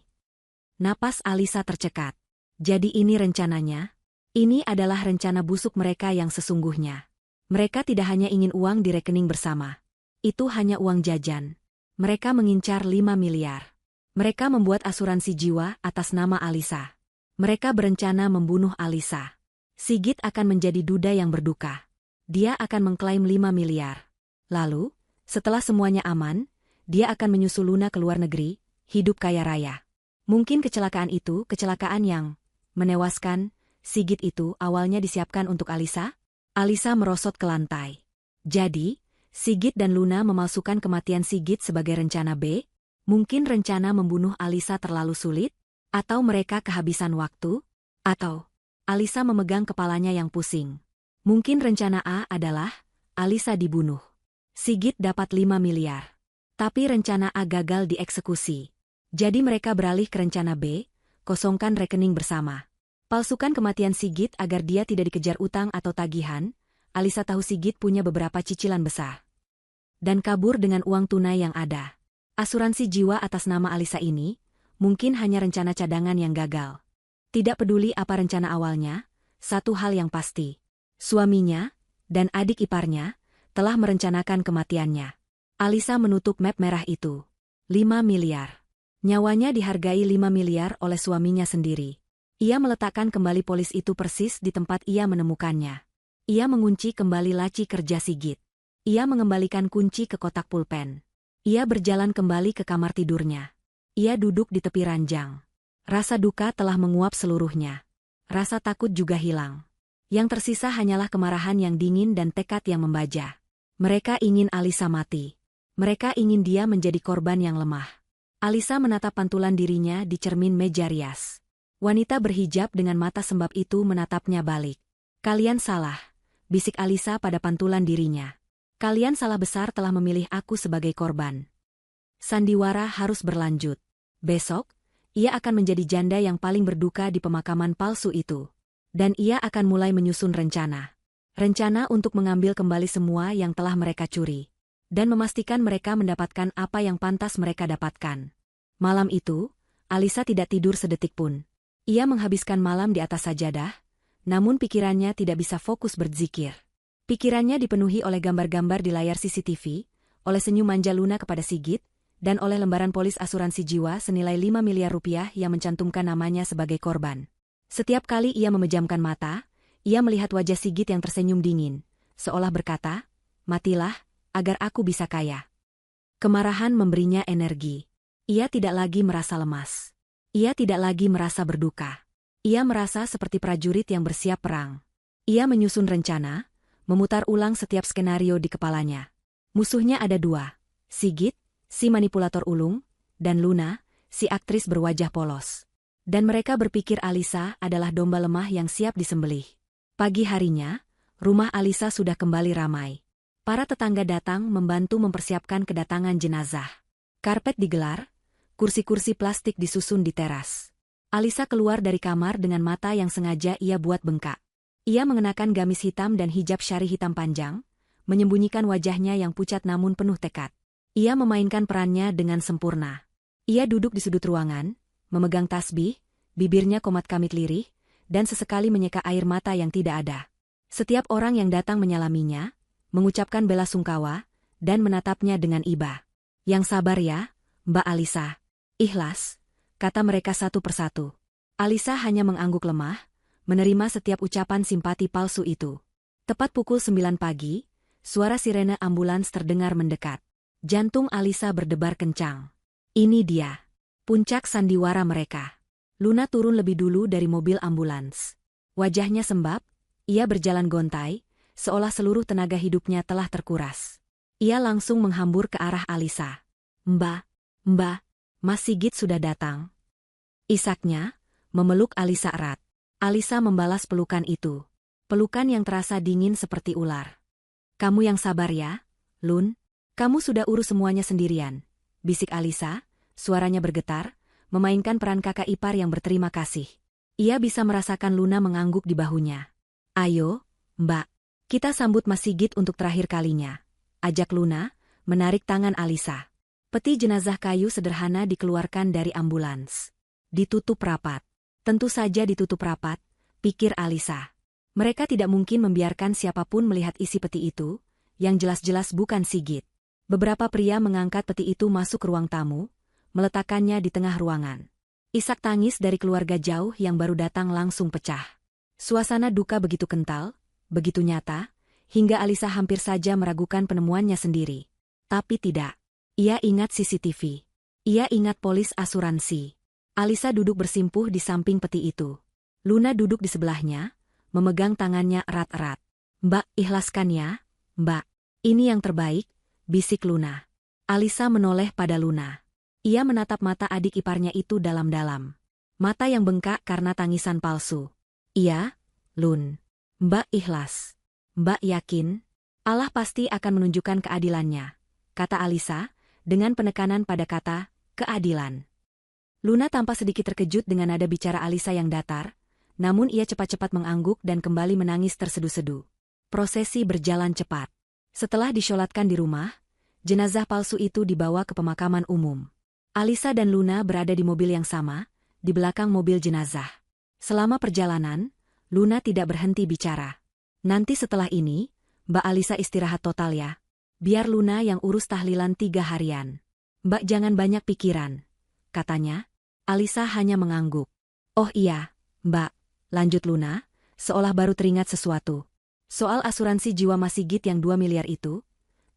Napas Alisa tercekat. Jadi ini rencananya? Ini adalah rencana busuk mereka yang sesungguhnya. Mereka tidak hanya ingin uang di rekening bersama. Itu hanya uang jajan. Mereka mengincar 5 miliar. Mereka membuat asuransi jiwa atas nama Alisa. Mereka berencana membunuh Alisa. Sigit akan menjadi duda yang berduka. Dia akan mengklaim 5 miliar. Lalu, setelah semuanya aman, dia akan menyusul Luna ke luar negeri, hidup kaya raya. Mungkin kecelakaan itu kecelakaan yang menewaskan. Sigit itu awalnya disiapkan untuk Alisa? Alisa merosot ke lantai. Jadi, Sigit dan Luna memalsukan kematian Sigit sebagai rencana B? Mungkin rencana membunuh Alisa terlalu sulit? Atau mereka kehabisan waktu? Atau Alisa memegang kepalanya yang pusing. Mungkin rencana A adalah Alisa dibunuh. Sigit dapat 5 miliar. Tapi rencana A gagal dieksekusi. Jadi mereka beralih ke rencana B, kosongkan rekening bersama. Palsukan kematian Sigit agar dia tidak dikejar utang atau tagihan. Alisa tahu Sigit punya beberapa cicilan besar. Dan kabur dengan uang tunai yang ada. Asuransi jiwa atas nama Alisa ini, mungkin hanya rencana cadangan yang gagal. Tidak peduli apa rencana awalnya, satu hal yang pasti. Suaminya, dan adik iparnya, telah merencanakan kematiannya. Alisa menutup map merah itu. 5 miliar. Nyawanya dihargai 5 miliar oleh suaminya sendiri. Ia meletakkan kembali polis itu persis di tempat ia menemukannya. Ia mengunci kembali laci kerja Sigit. Ia mengembalikan kunci ke kotak pulpen. Ia berjalan kembali ke kamar tidurnya. Ia duduk di tepi ranjang. Rasa duka telah menguap seluruhnya. Rasa takut juga hilang. Yang tersisa hanyalah kemarahan yang dingin dan tekad yang membaja. Mereka ingin Alisa mati. Mereka ingin dia menjadi korban yang lemah. Alisa menatap pantulan dirinya di cermin meja rias. Wanita berhijab dengan mata sembab itu menatapnya balik. "Kalian salah," bisik Alisa pada pantulan dirinya. "Kalian salah besar telah memilih aku sebagai korban." Sandiwara harus berlanjut. Besok, ia akan menjadi janda yang paling berduka di pemakaman palsu itu. Dan ia akan mulai menyusun rencana. Rencana untuk mengambil kembali semua yang telah mereka curi. Dan memastikan mereka mendapatkan apa yang pantas mereka dapatkan. Malam itu, Alisa tidak tidur sedetik pun. Ia menghabiskan malam di atas sajadah, namun pikirannya tidak bisa fokus berzikir. Pikirannya dipenuhi oleh gambar-gambar di layar CCTV, oleh senyum manja Luna kepada Sigit, dan oleh lembaran polis asuransi jiwa senilai 5 miliar rupiah yang mencantumkan namanya sebagai korban. Setiap kali ia memejamkan mata, ia melihat wajah Sigit yang tersenyum dingin, seolah berkata, "Matilah, agar aku bisa kaya." Kemarahan memberinya energi. Ia tidak lagi merasa lemas. Ia tidak lagi merasa berduka. Ia merasa seperti prajurit yang bersiap perang. Ia menyusun rencana, memutar ulang setiap skenario di kepalanya. Musuhnya ada dua, Sigit, si manipulator ulung, dan Luna, si aktris berwajah polos. Dan mereka berpikir Alisa adalah domba lemah yang siap disembelih. Pagi harinya, rumah Alisa sudah kembali ramai. Para tetangga datang membantu mempersiapkan kedatangan jenazah. Karpet digelar, kursi-kursi plastik disusun di teras. Alisa keluar dari kamar dengan mata yang sengaja ia buat bengkak. Ia mengenakan gamis hitam dan hijab syari hitam panjang, menyembunyikan wajahnya yang pucat namun penuh tekad. Ia memainkan perannya dengan sempurna. Ia duduk di sudut ruangan, memegang tasbih, bibirnya komat kamit lirih, dan sesekali menyeka air mata yang tidak ada. Setiap orang yang datang menyalaminya, mengucapkan bela sungkawa, dan menatapnya dengan iba. "Yang sabar ya, Mbak Alisa." "Ikhlas," kata mereka satu persatu. Alisa hanya mengangguk lemah, menerima setiap ucapan simpati palsu itu. Tepat pukul 9 pagi, suara sirene ambulans terdengar mendekat. Jantung Alisa berdebar kencang. Ini dia, puncak sandiwara mereka. Luna turun lebih dulu dari mobil ambulans. Wajahnya sembab, ia berjalan gontai, seolah seluruh tenaga hidupnya telah terkuras. Ia langsung menghambur ke arah Alisa. Mbak, Mas Sigit sudah datang." Isaknya, memeluk Alisa erat. Alisa membalas pelukan itu. Pelukan yang terasa dingin seperti ular. "Kamu yang sabar ya, Lun. Kamu sudah urus semuanya sendirian," bisik Alisa, suaranya bergetar, memainkan peran kakak ipar yang berterima kasih. Ia bisa merasakan Luna mengangguk di bahunya. "Ayo, Mbak, kita sambut Mas Sigit untuk terakhir kalinya," ajak Luna, menarik tangan Alisa. Peti jenazah kayu sederhana dikeluarkan dari ambulans. Ditutup rapat. Tentu saja ditutup rapat, pikir Alisa. Mereka tidak mungkin membiarkan siapapun melihat isi peti itu, yang jelas-jelas bukan Sigit. Beberapa pria mengangkat peti itu masuk ke ruang tamu, meletakkannya di tengah ruangan. Isak tangis dari keluarga jauh yang baru datang langsung pecah. Suasana duka begitu kental, begitu nyata, hingga Alisa hampir saja meragukan penemuannya sendiri. Tapi tidak. Ia ingat CCTV. Ia ingat polis asuransi. Alisa duduk bersimpuh di samping peti itu. Luna duduk di sebelahnya, memegang tangannya erat-erat. "Mbak, ikhlaskan ya, Mbak. Ini yang terbaik," bisik Luna. Alisa menoleh pada Luna. Ia menatap mata adik iparnya itu dalam-dalam. Mata yang bengkak karena tangisan palsu. "Iya, Lun. Mbak ikhlas. Mbak yakin? Allah pasti akan menunjukkan keadilannya," kata Alisa, dengan penekanan pada kata, keadilan. Luna tampak sedikit terkejut dengan nada bicara Alisa yang datar, namun ia cepat-cepat mengangguk dan kembali menangis tersedu-sedu. Prosesi berjalan cepat. Setelah disyolatkan di rumah, jenazah palsu itu dibawa ke pemakaman umum. Alisa dan Luna berada di mobil yang sama, di belakang mobil jenazah. Selama perjalanan, Luna tidak berhenti bicara. "Nanti setelah ini, Mbak Alisa istirahat total ya. Biar Luna yang urus tahlilan 3 harian. Mbak jangan banyak pikiran," katanya. Alisa hanya mengangguk. "Oh iya, Mbak," lanjut Luna, seolah baru teringat sesuatu. "Soal asuransi jiwa Mas Sigit yang 2 miliar itu,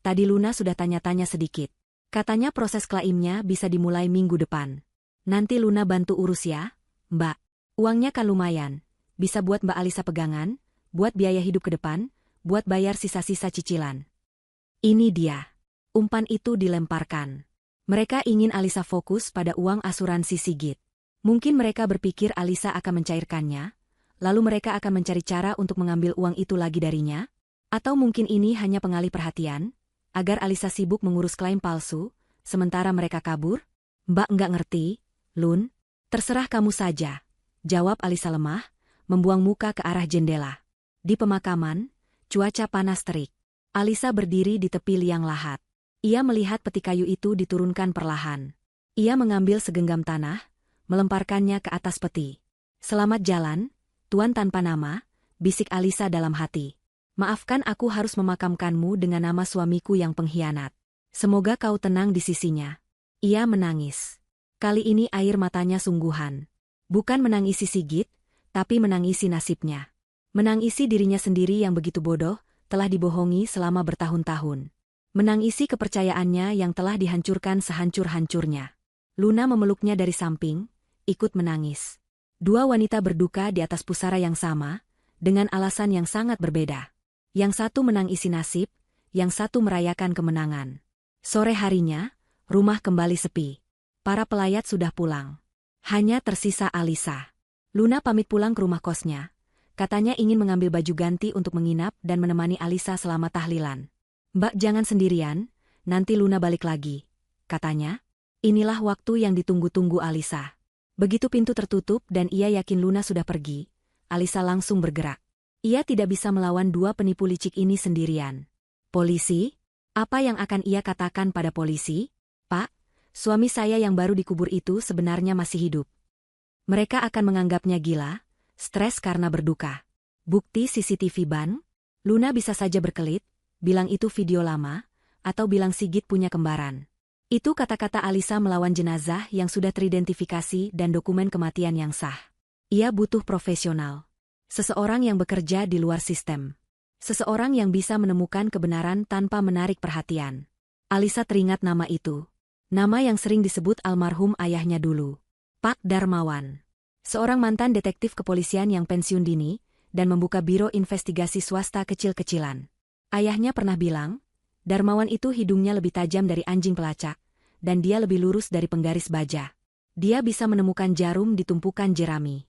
tadi Luna sudah tanya-tanya sedikit. Katanya proses klaimnya bisa dimulai minggu depan. Nanti Luna bantu urus ya, Mbak. Uangnya kan lumayan, bisa buat Mbak Alisa pegangan, buat biaya hidup ke depan, buat bayar sisa-sisa cicilan." Ini dia. Umpan itu dilemparkan. Mereka ingin Alisa fokus pada uang asuransi Sigit. Mungkin mereka berpikir Alisa akan mencairkannya, lalu mereka akan mencari cara untuk mengambil uang itu lagi darinya, atau mungkin ini hanya pengalih perhatian, agar Alisa sibuk mengurus klaim palsu, sementara mereka kabur? "Mbak nggak ngerti, Lun. Terserah kamu saja," jawab Alisa lemah, membuang muka ke arah jendela. Di pemakaman, cuaca panas terik. Alisa berdiri di tepi liang lahat. Ia melihat peti kayu itu diturunkan perlahan. Ia mengambil segenggam tanah, melemparkannya ke atas peti. "Selamat jalan, Tuan tanpa nama," bisik Alisa dalam hati. "Maafkan aku harus memakamkanmu dengan nama suamiku yang pengkhianat. Semoga kau tenang di sisinya." Ia menangis. Kali ini air matanya sungguhan. Bukan menangisi Sigit, tapi menangisi nasibnya. Menangisi dirinya sendiri yang begitu bodoh, telah dibohongi selama bertahun-tahun. Menangisi kepercayaannya yang telah dihancurkan sehancur-hancurnya. Luna memeluknya dari samping, ikut menangis. Dua wanita berduka di atas pusara yang sama, dengan alasan yang sangat berbeda. Yang satu menangisi nasib, yang satu merayakan kemenangan. Sore harinya, rumah kembali sepi. Para pelayat sudah pulang. Hanya tersisa Alisa. Luna pamit pulang ke rumah kosnya. Katanya ingin mengambil baju ganti untuk menginap dan menemani Alisa selama tahlilan. "Mbak jangan sendirian, nanti Luna balik lagi," katanya. Inilah waktu yang ditunggu-tunggu Alisa. Begitu pintu tertutup dan ia yakin Luna sudah pergi, Alisa langsung bergerak. Ia tidak bisa melawan dua penipu licik ini sendirian. "Polisi? Apa yang akan ia katakan pada polisi?" "Pak, suami saya yang baru dikubur itu sebenarnya masih hidup." Mereka akan menganggapnya gila, stres karena berduka. Bukti CCTV ban? Luna bisa saja berkelit, bilang itu video lama, atau bilang Sigit punya kembaran. Itu kata-kata Alisa melawan jenazah yang sudah teridentifikasi dan dokumen kematian yang sah. Ia butuh profesional. Seseorang yang bekerja di luar sistem. Seseorang yang bisa menemukan kebenaran tanpa menarik perhatian. Alisa teringat nama itu. Nama yang sering disebut almarhum ayahnya dulu. Pak Darmawan. Seorang mantan detektif kepolisian yang pensiun dini, dan membuka biro investigasi swasta kecil-kecilan. Ayahnya pernah bilang, Darmawan itu hidungnya lebih tajam dari anjing pelacak, dan dia lebih lurus dari penggaris baja. Dia bisa menemukan jarum di tumpukan jerami.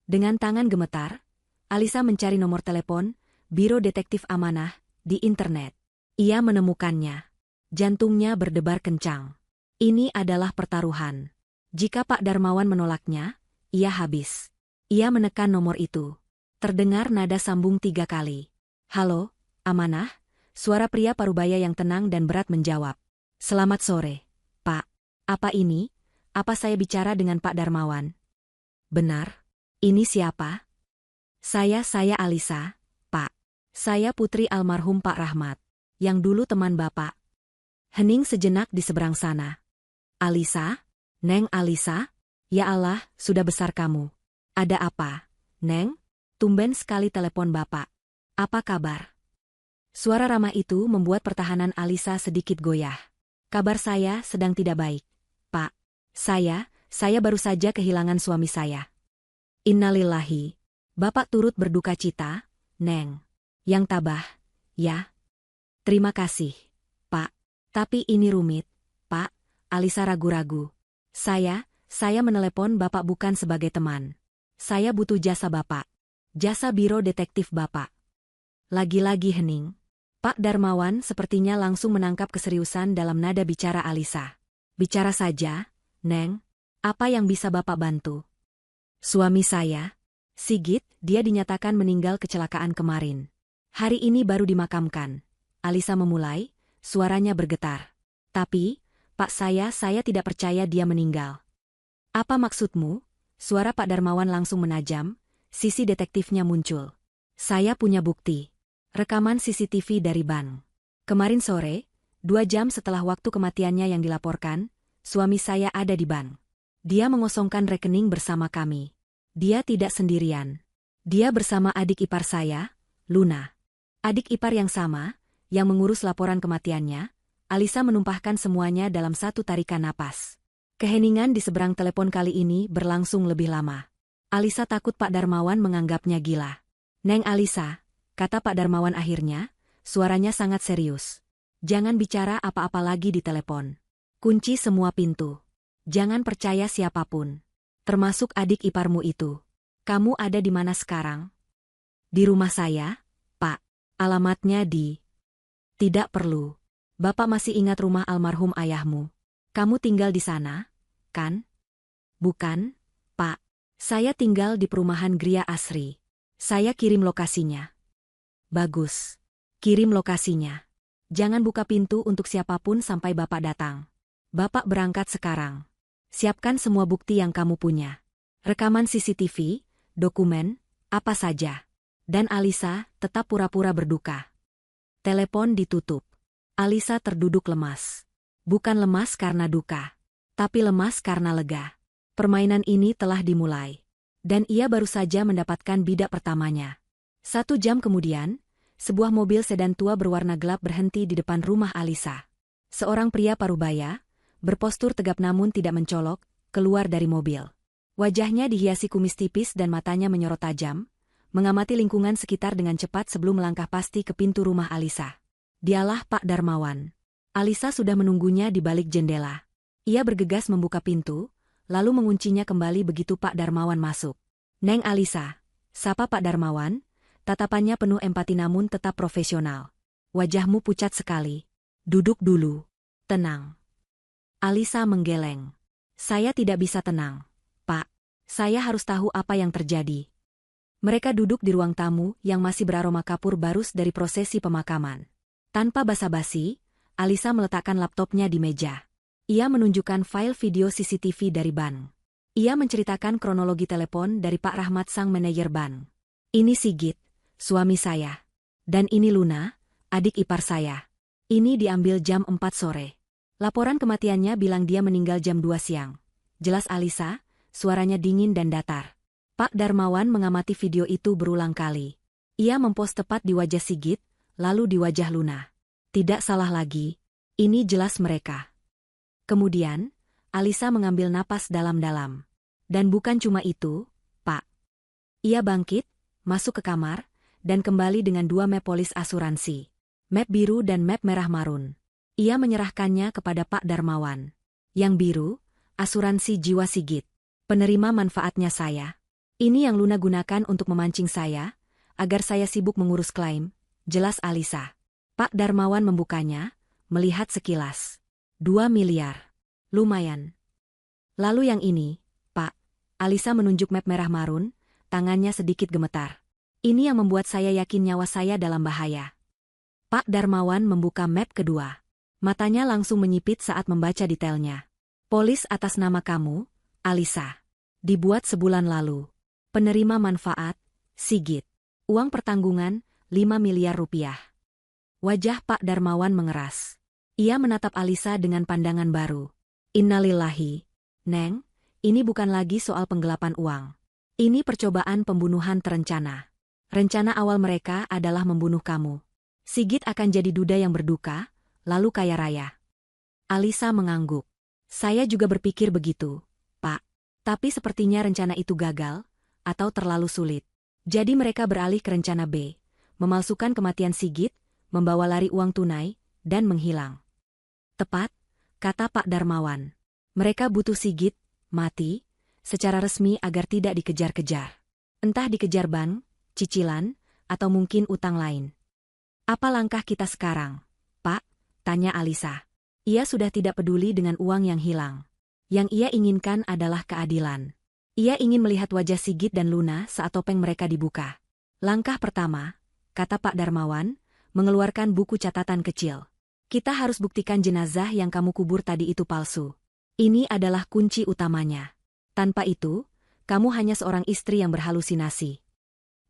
Dengan tangan gemetar, Alisa mencari nomor telepon, Biro Detektif Amanah, di internet. Ia menemukannya. Jantungnya berdebar kencang. Ini adalah pertaruhan. Jika Pak Darmawan menolaknya, ia habis. Ia menekan nomor itu. Terdengar nada sambung 3 kali. "Halo, Amanah," suara pria parubaya yang tenang dan berat menjawab. "Selamat sore, Pak. Apa ini? Apa saya bicara dengan Pak Darmawan?" "Benar. Ini siapa?" Saya Alisa, Pak. Saya putri almarhum Pak Rahmat, yang dulu teman Bapak." Hening sejenak di seberang sana. Alisa? Neng Alisa? Ya Allah, sudah besar kamu. Ada apa, Neng? Tumben sekali telepon Bapak. Apa kabar? Suara ramah itu membuat pertahanan Alisa sedikit goyah. Kabar saya sedang tidak baik, Pak. Saya baru saja kehilangan suami saya. Innalillahi. Bapak turut berduka cita, Neng. Yang tabah, ya. Terima kasih, Pak. Tapi ini rumit, Pak. Alisa ragu-ragu. Saya menelepon Bapak bukan sebagai teman. Saya butuh jasa Bapak. Jasa biro detektif Bapak. Lagi-lagi hening. Pak Darmawan sepertinya langsung menangkap keseriusan dalam nada bicara Alisa. Bicara saja, Neng. Apa yang bisa Bapak bantu? Suami saya, Sigit, dia dinyatakan meninggal kecelakaan kemarin. Hari ini baru dimakamkan. Alisa memulai, suaranya bergetar. Tapi, Pak saya tidak percaya dia meninggal. Apa maksudmu? Suara Pak Darmawan langsung menajam, sisi detektifnya muncul. Saya punya bukti. Rekaman CCTV dari bank. Kemarin sore, 2 jam setelah waktu kematiannya yang dilaporkan, suami saya ada di bank. Dia mengosongkan rekening bersama kami. Dia tidak sendirian. Dia bersama adik ipar saya, Luna. Adik ipar yang sama, yang mengurus laporan kematiannya. Alisa menumpahkan semuanya dalam satu tarikan napas. Keheningan di seberang telepon kali ini berlangsung lebih lama. Alisa takut Pak Darmawan menganggapnya gila. Neng Alisa, kata Pak Darmawan akhirnya, suaranya sangat serius. Jangan bicara apa-apa lagi di telepon. Kunci semua pintu. Jangan percaya siapapun. Termasuk adik iparmu itu. Kamu ada di mana sekarang? Di rumah saya, Pak. Alamatnya di... Tidak perlu. Bapak masih ingat rumah almarhum ayahmu. Kamu tinggal di sana, kan? Bukan, Pak. Saya tinggal di perumahan Gria Asri. Saya kirim lokasinya. Bagus. Kirim lokasinya. Jangan buka pintu untuk siapapun sampai Bapak datang. Bapak berangkat sekarang. Siapkan semua bukti yang kamu punya. Rekaman CCTV, dokumen, apa saja. Dan Alisa tetap pura-pura berduka. Telepon ditutup. Alisa terduduk lemas. Bukan lemas karena duka, tapi lemas karena lega. Permainan ini telah dimulai. Dan ia baru saja mendapatkan bidak pertamanya. 1 jam kemudian, sebuah mobil sedan tua berwarna gelap berhenti di depan rumah Alisa. Seorang pria parubaya, berpostur tegap namun tidak mencolok, keluar dari mobil. Wajahnya dihiasi kumis tipis dan matanya menyorot tajam, mengamati lingkungan sekitar dengan cepat sebelum melangkah pasti ke pintu rumah Alisa. Dialah Pak Darmawan. Alisa sudah menunggunya di balik jendela. Ia bergegas membuka pintu, lalu menguncinya kembali begitu Pak Darmawan masuk. Neng Alisa, sapa Pak Darmawan, tatapannya penuh empati namun tetap profesional. Wajahmu pucat sekali. Duduk dulu. Tenang. Alisa menggeleng. Saya tidak bisa tenang, Pak. Saya harus tahu apa yang terjadi. Mereka duduk di ruang tamu yang masih beraroma kapur barus dari prosesi pemakaman. Tanpa basa-basi, Alisa meletakkan laptopnya di meja. Ia menunjukkan file video CCTV dari bank. Ia menceritakan kronologi telepon dari Pak Rahmat sang manajer bank. Ini Sigit, suami saya. Dan ini Luna, adik ipar saya. Ini diambil jam 4 sore. Laporan kematiannya bilang dia meninggal jam 2 siang. Jelas Alisa, suaranya dingin dan datar. Pak Darmawan mengamati video itu berulang kali. Ia mempost tepat di wajah Sigit, lalu di wajah Luna. Tidak salah lagi, ini jelas mereka. Kemudian, Alisa mengambil napas dalam-dalam. Dan bukan cuma itu, Pak. Ia bangkit, masuk ke kamar, dan kembali dengan 2 map polis asuransi. Map biru dan map merah marun. Ia menyerahkannya kepada Pak Darmawan. Yang biru, asuransi jiwa Sigit. Penerima manfaatnya saya. Ini yang Luna gunakan untuk memancing saya, agar saya sibuk mengurus klaim. Jelas Alisa. Pak Darmawan membukanya, melihat sekilas. 2 miliar. Lumayan. Lalu yang ini, Pak. Alisa menunjuk map merah marun, tangannya sedikit gemetar. Ini yang membuat saya yakin nyawa saya dalam bahaya. Pak Darmawan membuka map kedua. Matanya langsung menyipit saat membaca detailnya. Polis atas nama kamu, Alisa. Dibuat sebulan lalu. Penerima manfaat, Sigit. Uang pertanggungan, 5 miliar rupiah. Wajah Pak Darmawan mengeras. Ia menatap Alisa dengan pandangan baru. Innalillahi. Neng, ini bukan lagi soal penggelapan uang. Ini percobaan pembunuhan terencana. Rencana awal mereka adalah membunuh kamu. Sigit akan jadi duda yang berduka, lalu kaya raya. Alisa mengangguk. Saya juga berpikir begitu, Pak. Tapi sepertinya rencana itu gagal, atau terlalu sulit. Jadi mereka beralih ke rencana B, memalsukan kematian Sigit, membawa lari uang tunai, dan menghilang. Tepat, kata Pak Darmawan. Mereka butuh Sigit mati secara resmi agar tidak dikejar-kejar. Entah dikejar ban, cicilan, atau mungkin utang lain. Apa langkah kita sekarang, Pak? Tanya Alisa. Ia sudah tidak peduli dengan uang yang hilang. Yang ia inginkan adalah keadilan. Ia ingin melihat wajah Sigit dan Luna saat topeng mereka dibuka. Langkah pertama, kata Pak Darmawan, mengeluarkan buku catatan kecil. Kita harus buktikan jenazah yang kamu kubur tadi itu palsu. Ini adalah kunci utamanya. Tanpa itu, kamu hanya seorang istri yang berhalusinasi.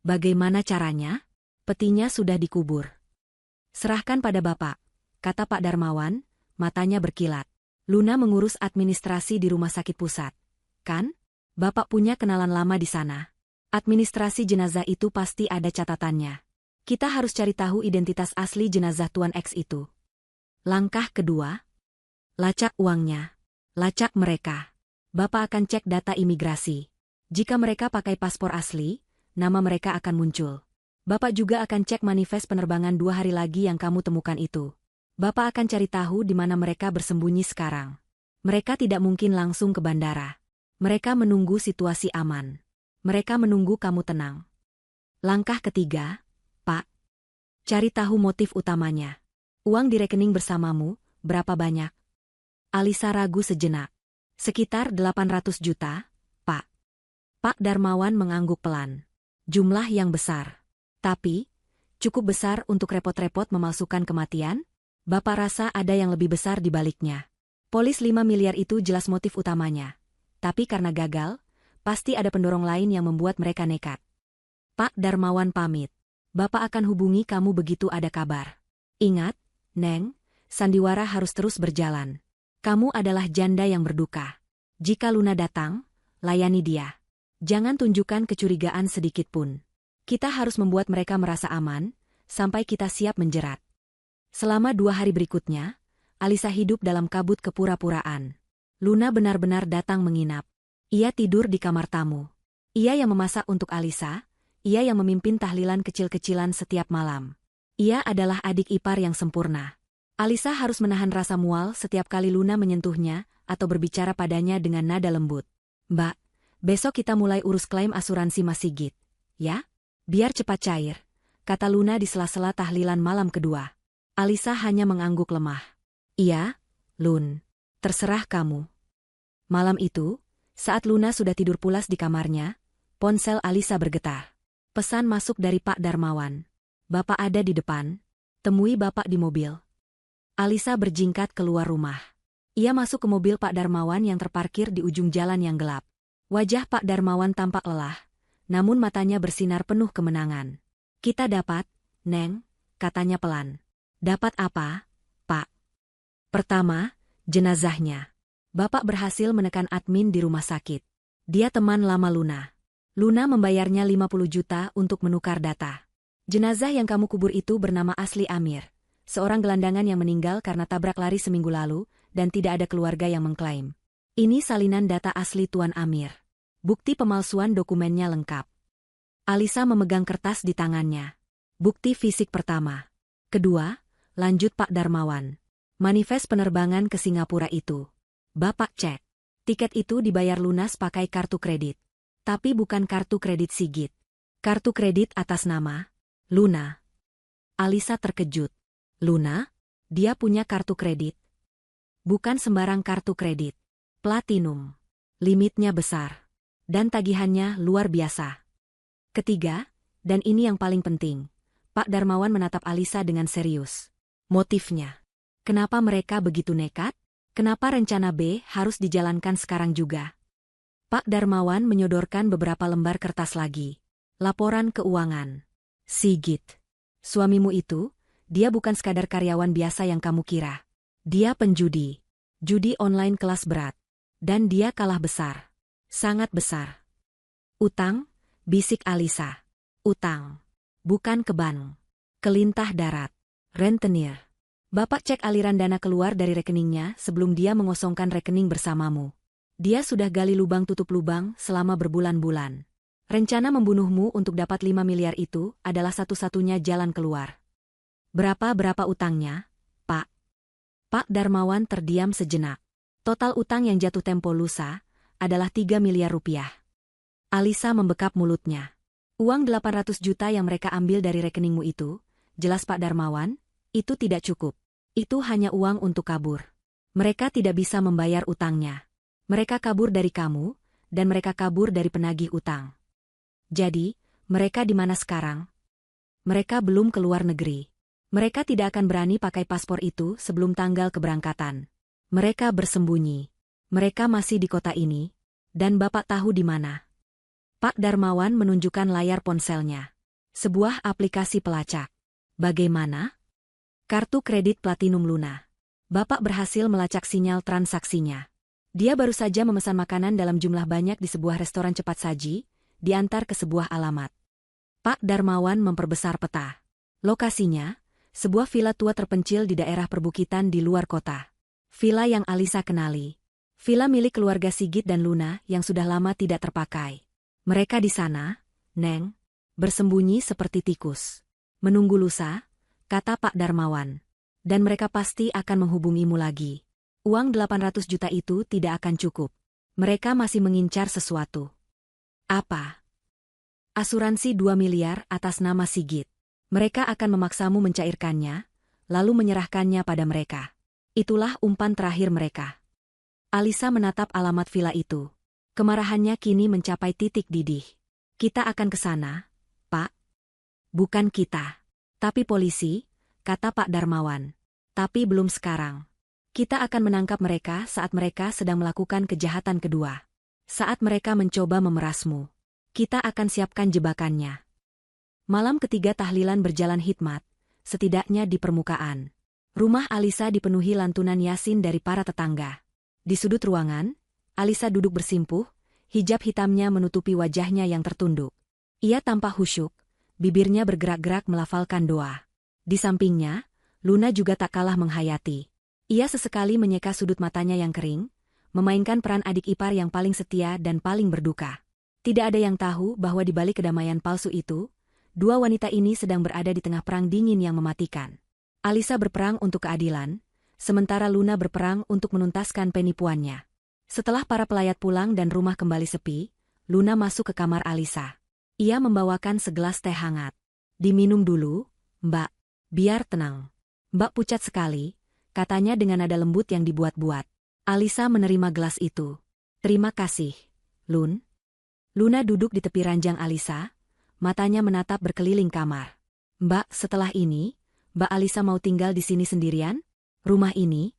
Bagaimana caranya? Petinya sudah dikubur. Serahkan pada Bapak, kata Pak Darmawan, matanya berkilat. Luna mengurus administrasi di rumah sakit pusat. Kan? Bapak punya kenalan lama di sana. Administrasi jenazah itu pasti ada catatannya. Kita harus cari tahu identitas asli jenazah Tuan X itu. Langkah kedua, lacak uangnya. Lacak mereka. Bapak akan cek data imigrasi. Jika mereka pakai paspor asli, nama mereka akan muncul. Bapak juga akan cek manifest penerbangan 2 hari lagi yang kamu temukan itu. Bapak akan cari tahu di mana mereka bersembunyi sekarang. Mereka tidak mungkin langsung ke bandara. Mereka menunggu situasi aman. Mereka menunggu kamu tenang. Langkah ketiga, Pak. Cari tahu motif utamanya. Uang di rekening bersamamu, berapa banyak? Alisa ragu sejenak. Sekitar 800 juta, Pak. Pak Darmawan mengangguk pelan. Jumlah yang besar. Tapi, cukup besar untuk repot-repot memalsukan kematian? Bapak rasa ada yang lebih besar di baliknya. Polis 5 miliar itu jelas motif utamanya. Tapi karena gagal, pasti ada pendorong lain yang membuat mereka nekat. Pak Darmawan pamit. Bapak akan hubungi kamu begitu ada kabar. Ingat, Neng, sandiwara harus terus berjalan. Kamu adalah janda yang berduka. Jika Luna datang, layani dia. Jangan tunjukkan kecurigaan sedikitpun. Kita harus membuat mereka merasa aman, sampai kita siap menjerat. Selama 2 hari berikutnya, Alisa hidup dalam kabut kepura-puraan. Luna benar-benar datang menginap. Ia tidur di kamar tamu. Ia yang memasak untuk Alisa, ia yang memimpin tahlilan kecil-kecilan setiap malam. Ia adalah adik ipar yang sempurna. Alisa harus menahan rasa mual setiap kali Luna menyentuhnya atau berbicara padanya dengan nada lembut. Mbak, besok kita mulai urus klaim asuransi Mas Sigit. Ya? Biar cepat cair, kata Luna di sela-sela tahlilan malam kedua. Alisa hanya mengangguk lemah. Iya, Lun. Terserah kamu. Malam itu, saat Luna sudah tidur pulas di kamarnya, ponsel Alisa bergetar. Pesan masuk dari Pak Darmawan. Bapak ada di depan. Temui Bapak di mobil. Alisa berjingkat keluar rumah. Ia masuk ke mobil Pak Darmawan yang terparkir di ujung jalan yang gelap. Wajah Pak Darmawan tampak lelah, namun matanya bersinar penuh kemenangan. Kita dapat, Neng, katanya pelan. Dapat apa, Pak? Pertama, jenazahnya. Bapak berhasil menekan admin di rumah sakit. Dia teman lama Luna. Luna membayarnya 50 juta untuk menukar data. Jenazah yang kamu kubur itu bernama asli Amir, seorang gelandangan yang meninggal karena tabrak lari seminggu lalu, dan tidak ada keluarga yang mengklaim. Ini salinan data asli Tuan Amir. Bukti pemalsuan dokumennya lengkap. Alisa memegang kertas di tangannya. Bukti fisik pertama. Kedua, lanjut Pak Darmawan. Manifest penerbangan ke Singapura itu. Bapak cek. Tiket itu dibayar lunas pakai kartu kredit. Tapi bukan kartu kredit Sigit. Kartu kredit atas nama Luna. Alisa terkejut. Luna? Dia punya kartu kredit. Bukan sembarang kartu kredit. Platinum. Limitnya besar. Dan tagihannya luar biasa. Ketiga, dan ini yang paling penting, Pak Darmawan menatap Alisa dengan serius. Motifnya. Kenapa mereka begitu nekat? Kenapa rencana B harus dijalankan sekarang juga? Pak Darmawan menyodorkan beberapa lembar kertas lagi. Laporan keuangan. Sigit. Suamimu itu, dia bukan sekadar karyawan biasa yang kamu kira. Dia penjudi. Judi online kelas berat. Dan dia kalah besar. Sangat besar. Utang, bisik Alisa. Utang. Bukan ke bank. Kelintah darat. Rentenir. Bapak cek aliran dana keluar dari rekeningnya sebelum dia mengosongkan rekening bersamamu. Dia sudah gali lubang tutup lubang selama berbulan-bulan. Rencana membunuhmu untuk dapat 5 miliar itu adalah satu-satunya jalan keluar. Berapa utangnya, Pak? Pak Darmawan terdiam sejenak. Total utang yang jatuh tempo lusa adalah 3 miliar rupiah. Alisa membekap mulutnya. Uang 800 juta yang mereka ambil dari rekeningmu itu, jelas Pak Darmawan, itu tidak cukup. Itu hanya uang untuk kabur. Mereka tidak bisa membayar utangnya. Mereka kabur dari kamu, dan mereka kabur dari penagih utang. Jadi, mereka di mana sekarang? Mereka belum keluar negeri. Mereka tidak akan berani pakai paspor itu sebelum tanggal keberangkatan. Mereka bersembunyi. Mereka masih di kota ini, dan Bapak tahu di mana. Pak Darmawan menunjukkan layar ponselnya. Sebuah aplikasi pelacak. Bagaimana? Kartu kredit Platinum Luna. Bapak berhasil melacak sinyal transaksinya. Dia baru saja memesan makanan dalam jumlah banyak di sebuah restoran cepat saji, diantar ke sebuah alamat. Pak Darmawan memperbesar peta. Lokasinya, sebuah villa tua terpencil di daerah perbukitan di luar kota. Villa yang Alisa kenali. Villa milik keluarga Sigit dan Luna yang sudah lama tidak terpakai. Mereka di sana, Neng, bersembunyi seperti tikus. Menunggu lusa, kata Pak Darmawan. Dan mereka pasti akan menghubungimu lagi. Uang 800 juta itu tidak akan cukup. Mereka masih mengincar sesuatu. Apa? Asuransi 2 miliar atas nama Sigit. Mereka akan memaksamu mencairkannya, lalu menyerahkannya pada mereka. Itulah umpan terakhir mereka. Alisa menatap alamat villa itu. Kemarahannya kini mencapai titik didih. Kita akan ke sana, Pak. Bukan kita. Tapi polisi, kata Pak Darmawan. Tapi belum sekarang. Kita akan menangkap mereka saat mereka sedang melakukan kejahatan kedua. Saat mereka mencoba memerasmu. Kita akan siapkan jebakannya. Malam ketiga tahlilan berjalan hikmat, setidaknya di permukaan. Rumah Alisa dipenuhi lantunan Yasin dari para tetangga. Di sudut ruangan, Alisa duduk bersimpuh, hijab hitamnya menutupi wajahnya yang tertunduk. Ia tampak khusyuk, bibirnya bergerak-gerak melafalkan doa. Di sampingnya, Luna juga tak kalah menghayati. Ia sesekali menyeka sudut matanya yang kering, memainkan peran adik ipar yang paling setia dan paling berduka. Tidak ada yang tahu bahwa di balik kedamaian palsu itu, dua wanita ini sedang berada di tengah perang dingin yang mematikan. Alisa berperang untuk keadilan, sementara Luna berperang untuk menuntaskan penipuannya. Setelah para pelayat pulang dan rumah kembali sepi, Luna masuk ke kamar Alisa. Ia membawakan segelas teh hangat. Diminum dulu, Mbak. Biar tenang. Mbak pucat sekali, katanya dengan nada lembut yang dibuat-buat. Alisa menerima gelas itu. Terima kasih, Lun. Luna duduk di tepi ranjang Alisa, matanya menatap berkeliling kamar. Mbak, setelah ini, Mbak Alisa mau tinggal di sini sendirian? Rumah ini,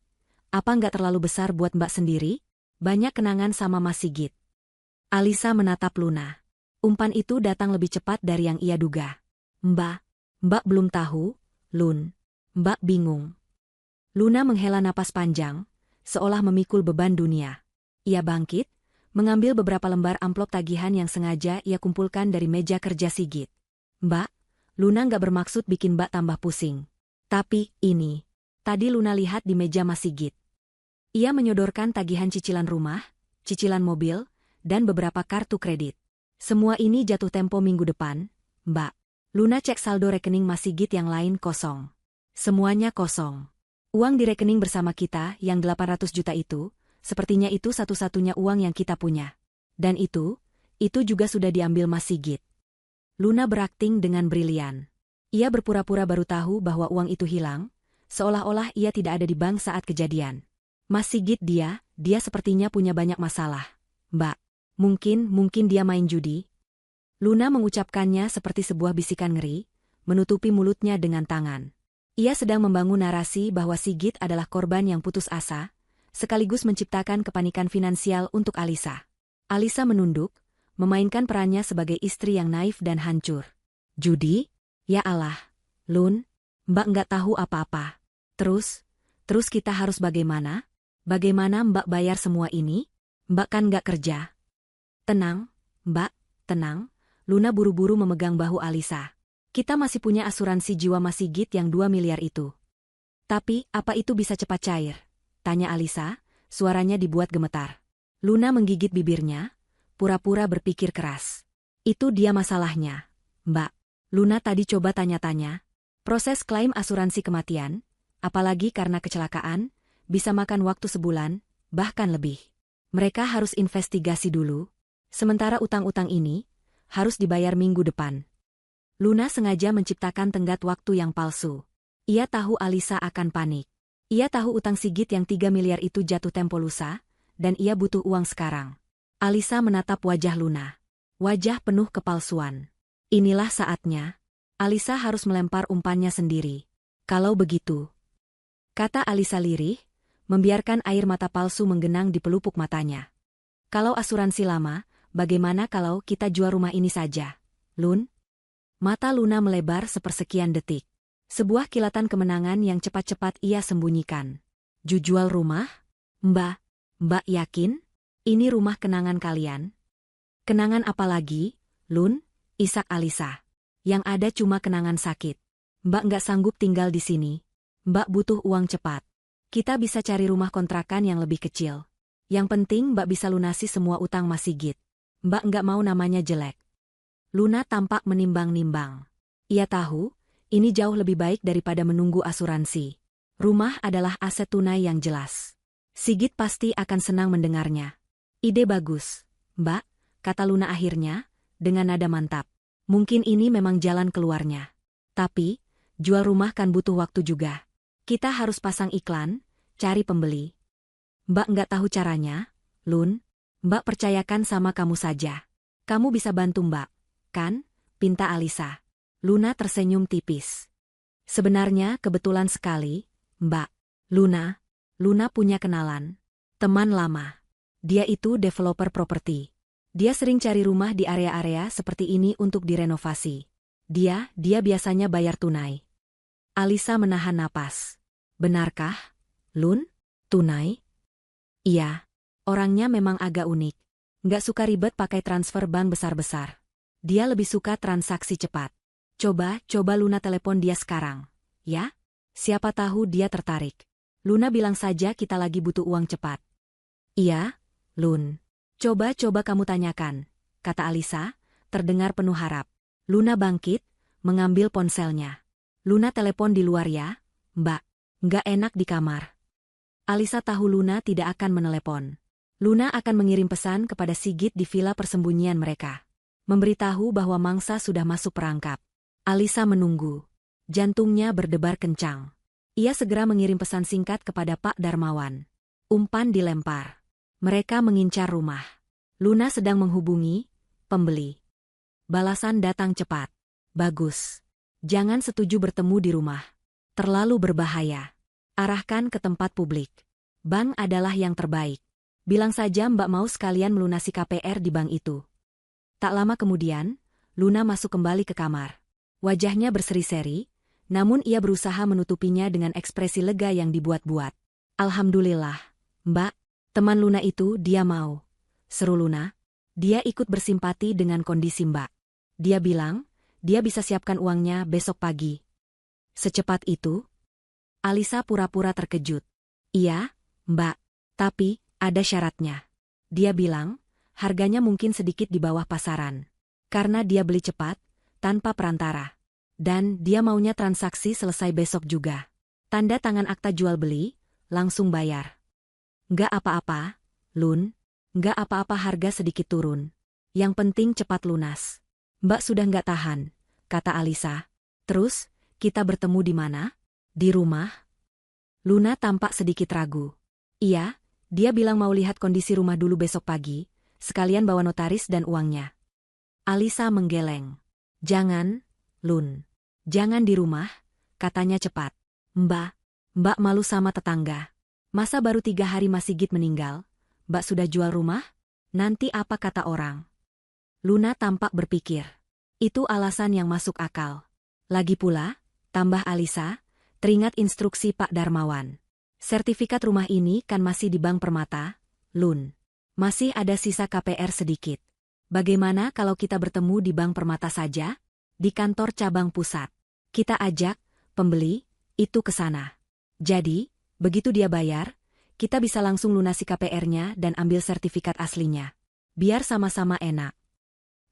apa nggak terlalu besar buat Mbak sendiri? Banyak kenangan sama Mas Sigit. Alisa menatap Luna. Umpan itu datang lebih cepat dari yang ia duga. Mbak belum tahu, Lun. Mbak bingung. Luna menghela napas panjang, seolah memikul beban dunia. Ia bangkit, mengambil beberapa lembar amplop tagihan yang sengaja ia kumpulkan dari meja kerja Sigit. Mbak, Luna nggak bermaksud bikin Mbak tambah pusing. Tapi, ini. Tadi Luna lihat di meja Mas Sigit. Ia menyodorkan tagihan cicilan rumah, cicilan mobil, dan beberapa kartu kredit. Semua ini jatuh tempo minggu depan, Mbak. Luna cek saldo rekening Mas Sigit yang lain kosong. Semuanya kosong. Uang di rekening bersama kita yang 800 juta itu, sepertinya itu satu-satunya uang yang kita punya. Dan itu juga sudah diambil Mas Sigit. Luna berakting dengan brilian. Ia berpura-pura baru tahu bahwa uang itu hilang, seolah-olah ia tidak ada di bank saat kejadian. Mas Sigit dia sepertinya punya banyak masalah. Mbak, mungkin dia main judi. Luna mengucapkannya seperti sebuah bisikan ngeri, menutupi mulutnya dengan tangan. Ia sedang membangun narasi bahwa Sigit adalah korban yang putus asa, sekaligus menciptakan kepanikan finansial untuk Alisa. Alisa menunduk, memainkan perannya sebagai istri yang naif dan hancur. Judi? Ya Allah, Lun, Mbak nggak tahu apa-apa. Terus Terus kita harus bagaimana? Bagaimana Mbak bayar semua ini? Mbak kan nggak kerja. Tenang, Mbak, tenang. Luna buru-buru memegang bahu Alisa. Kita masih punya asuransi jiwa Mas Sigit yang 2 miliar itu. Tapi, apa itu bisa cepat cair? Tanya Alisa, suaranya dibuat gemetar. Luna menggigit bibirnya, pura-pura berpikir keras. Itu dia masalahnya, Mbak. Luna tadi coba tanya-tanya. Proses klaim asuransi kematian, apalagi karena kecelakaan, bisa makan waktu sebulan, bahkan lebih. Mereka harus investigasi dulu. Sementara utang-utang ini, harus dibayar minggu depan. Luna sengaja menciptakan tenggat waktu yang palsu. Ia tahu Alisa akan panik. Ia tahu utang Sigit yang 3 miliar itu jatuh tempo lusa, dan ia butuh uang sekarang. Alisa menatap wajah Luna. Wajah penuh kepalsuan. Inilah saatnya. Alisa harus melempar umpannya sendiri. Kalau begitu, kata Alisa lirih, membiarkan air mata palsu menggenang di pelupuk matanya. Kalau asuransi lama, bagaimana kalau kita jual rumah ini saja, Lun? Mata Luna melebar sepersekian detik. Sebuah kilatan kemenangan yang cepat-cepat ia sembunyikan. Jual rumah? Mbak yakin? Ini rumah kenangan kalian? Kenangan apa lagi, Lun? Isak Alisa. Yang ada cuma kenangan sakit. Mbak nggak sanggup tinggal di sini. Mbak butuh uang cepat. Kita bisa cari rumah kontrakan yang lebih kecil. Yang penting Mbak bisa lunasi semua utang Mas Sigit. Mbak nggak mau namanya jelek. Luna tampak menimbang-nimbang. Ia tahu, ini jauh lebih baik daripada menunggu asuransi. Rumah adalah aset tunai yang jelas. Sigit pasti akan senang mendengarnya. Ide bagus, Mbak, kata Luna akhirnya, dengan nada mantap. Mungkin ini memang jalan keluarnya. Tapi, jual rumah kan butuh waktu juga. Kita harus pasang iklan, cari pembeli. Mbak nggak tahu caranya, Lun. Mbak percayakan sama kamu saja. Kamu bisa bantu Mbak, kan? Pinta Alisa. Luna tersenyum tipis. Sebenarnya kebetulan sekali, Mbak. Luna punya kenalan. Teman lama. Dia itu developer properti. Dia sering cari rumah di area-area seperti ini untuk direnovasi. Dia biasanya bayar tunai. Alisa menahan napas. Benarkah, Lun? Tunai? Iya. Orangnya memang agak unik. Nggak suka ribet pakai transfer bank besar-besar. Dia lebih suka transaksi cepat. Coba Luna telepon dia sekarang. Ya? Siapa tahu dia tertarik. Luna bilang saja kita lagi butuh uang cepat. Iya, Lun. Coba kamu tanyakan, kata Alisa, terdengar penuh harap. Luna bangkit, mengambil ponselnya. Luna telepon di luar ya, Mbak. Nggak enak di kamar. Alisa tahu Luna tidak akan menelepon. Luna akan mengirim pesan kepada Sigit di villa persembunyian mereka. Memberitahu bahwa mangsa sudah masuk perangkap. Alisa menunggu. Jantungnya berdebar kencang. Ia segera mengirim pesan singkat kepada Pak Darmawan. Umpan dilempar. Mereka mengincar rumah. Luna sedang menghubungi pembeli. Balasan datang cepat. Bagus. Jangan setuju bertemu di rumah. Terlalu berbahaya. Arahkan ke tempat publik. Bank adalah yang terbaik. Bilang saja Mbak mau sekalian melunasi KPR di bank itu. Tak lama kemudian, Luna masuk kembali ke kamar. Wajahnya berseri-seri, namun ia berusaha menutupinya dengan ekspresi lega yang dibuat-buat. Alhamdulillah, Mbak, teman Luna itu dia mau. Seru Luna. Dia ikut bersimpati dengan kondisi Mbak. Dia bilang, dia bisa siapkan uangnya besok pagi. Secepat itu? Alisa pura-pura terkejut. Iya, Mbak, tapi ada syaratnya. Dia bilang, harganya mungkin sedikit di bawah pasaran. Karena dia beli cepat, tanpa perantara. Dan dia maunya transaksi selesai besok juga. Tanda tangan akta jual beli, langsung bayar. Nggak apa-apa, Lun. Nggak apa-apa harga sedikit turun. Yang penting cepat lunas. Mbak sudah nggak tahan, kata Alisa. Terus, kita bertemu di mana? Di rumah? Luna tampak sedikit ragu. Iya. Dia bilang mau lihat kondisi rumah dulu besok pagi, sekalian bawa notaris dan uangnya. Alisa menggeleng. Jangan, Lun. Jangan di rumah, katanya cepat. Mbak malu sama tetangga. Masa baru 3 hari Mas Sigit meninggal, Mbak sudah jual rumah? Nanti apa kata orang? Luna tampak berpikir. Itu alasan yang masuk akal. Lagi pula, tambah Alisa, teringat instruksi Pak Darmawan. Sertifikat rumah ini kan masih di Bank Permata, Lun. Masih ada sisa KPR sedikit. Bagaimana kalau kita bertemu di Bank Permata saja? Di kantor cabang pusat. Kita ajak pembeli itu ke sana. Jadi, begitu dia bayar, kita bisa langsung lunasi KPR-nya dan ambil sertifikat aslinya. Biar sama-sama enak.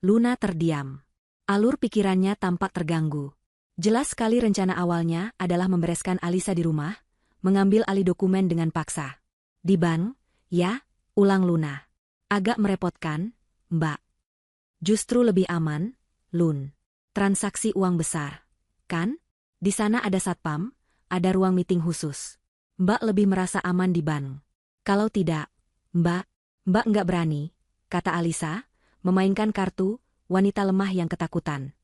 Luna terdiam. Alur pikirannya tampak terganggu. Jelas sekali rencana awalnya adalah membereskan Alisa di rumah, mengambil alih dokumen dengan paksa. Di bank, ya, ulang Luna. Agak merepotkan, Mbak. Justru lebih aman, Lun. Transaksi uang besar. Kan? Di sana ada satpam, ada ruang meeting khusus. Mbak lebih merasa aman di bank. Kalau tidak, Mbak nggak berani, kata Alisa, memainkan kartu, wanita lemah yang ketakutan.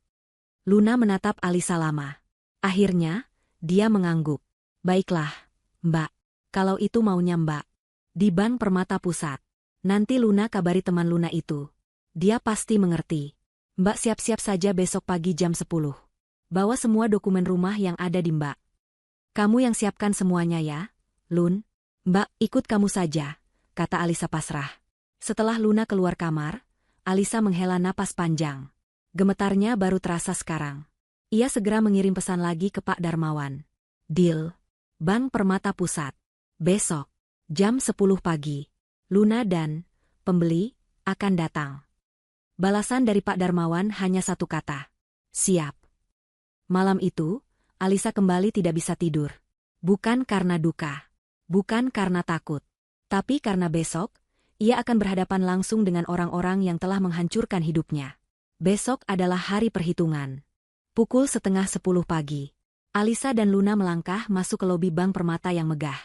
Luna menatap Alisa lama. Akhirnya, dia mengangguk. Baiklah, Mbak. Kalau itu maunya Mbak. Di Bank Permata Pusat. Nanti Luna kabari teman Luna itu. Dia pasti mengerti. Mbak siap-siap saja besok pagi jam 10. Bawa semua dokumen rumah yang ada di Mbak. Kamu yang siapkan semuanya ya, Lun. Mbak, ikut kamu saja, kata Alisa pasrah. Setelah Luna keluar kamar, Alisa menghela napas panjang. Gemetarnya baru terasa sekarang. Ia segera mengirim pesan lagi ke Pak Darmawan. Deal. Bank Permata Pusat. Besok, jam 10 pagi. Luna dan pembeli akan datang. Balasan dari Pak Darmawan hanya satu kata. Siap. Malam itu, Alisa kembali tidak bisa tidur. Bukan karena duka. Bukan karena takut. Tapi karena besok, ia akan berhadapan langsung dengan orang-orang yang telah menghancurkan hidupnya. Besok adalah hari perhitungan. Pukul 9:30 pagi. Alisa dan Luna melangkah masuk ke lobi Bank Permata yang megah.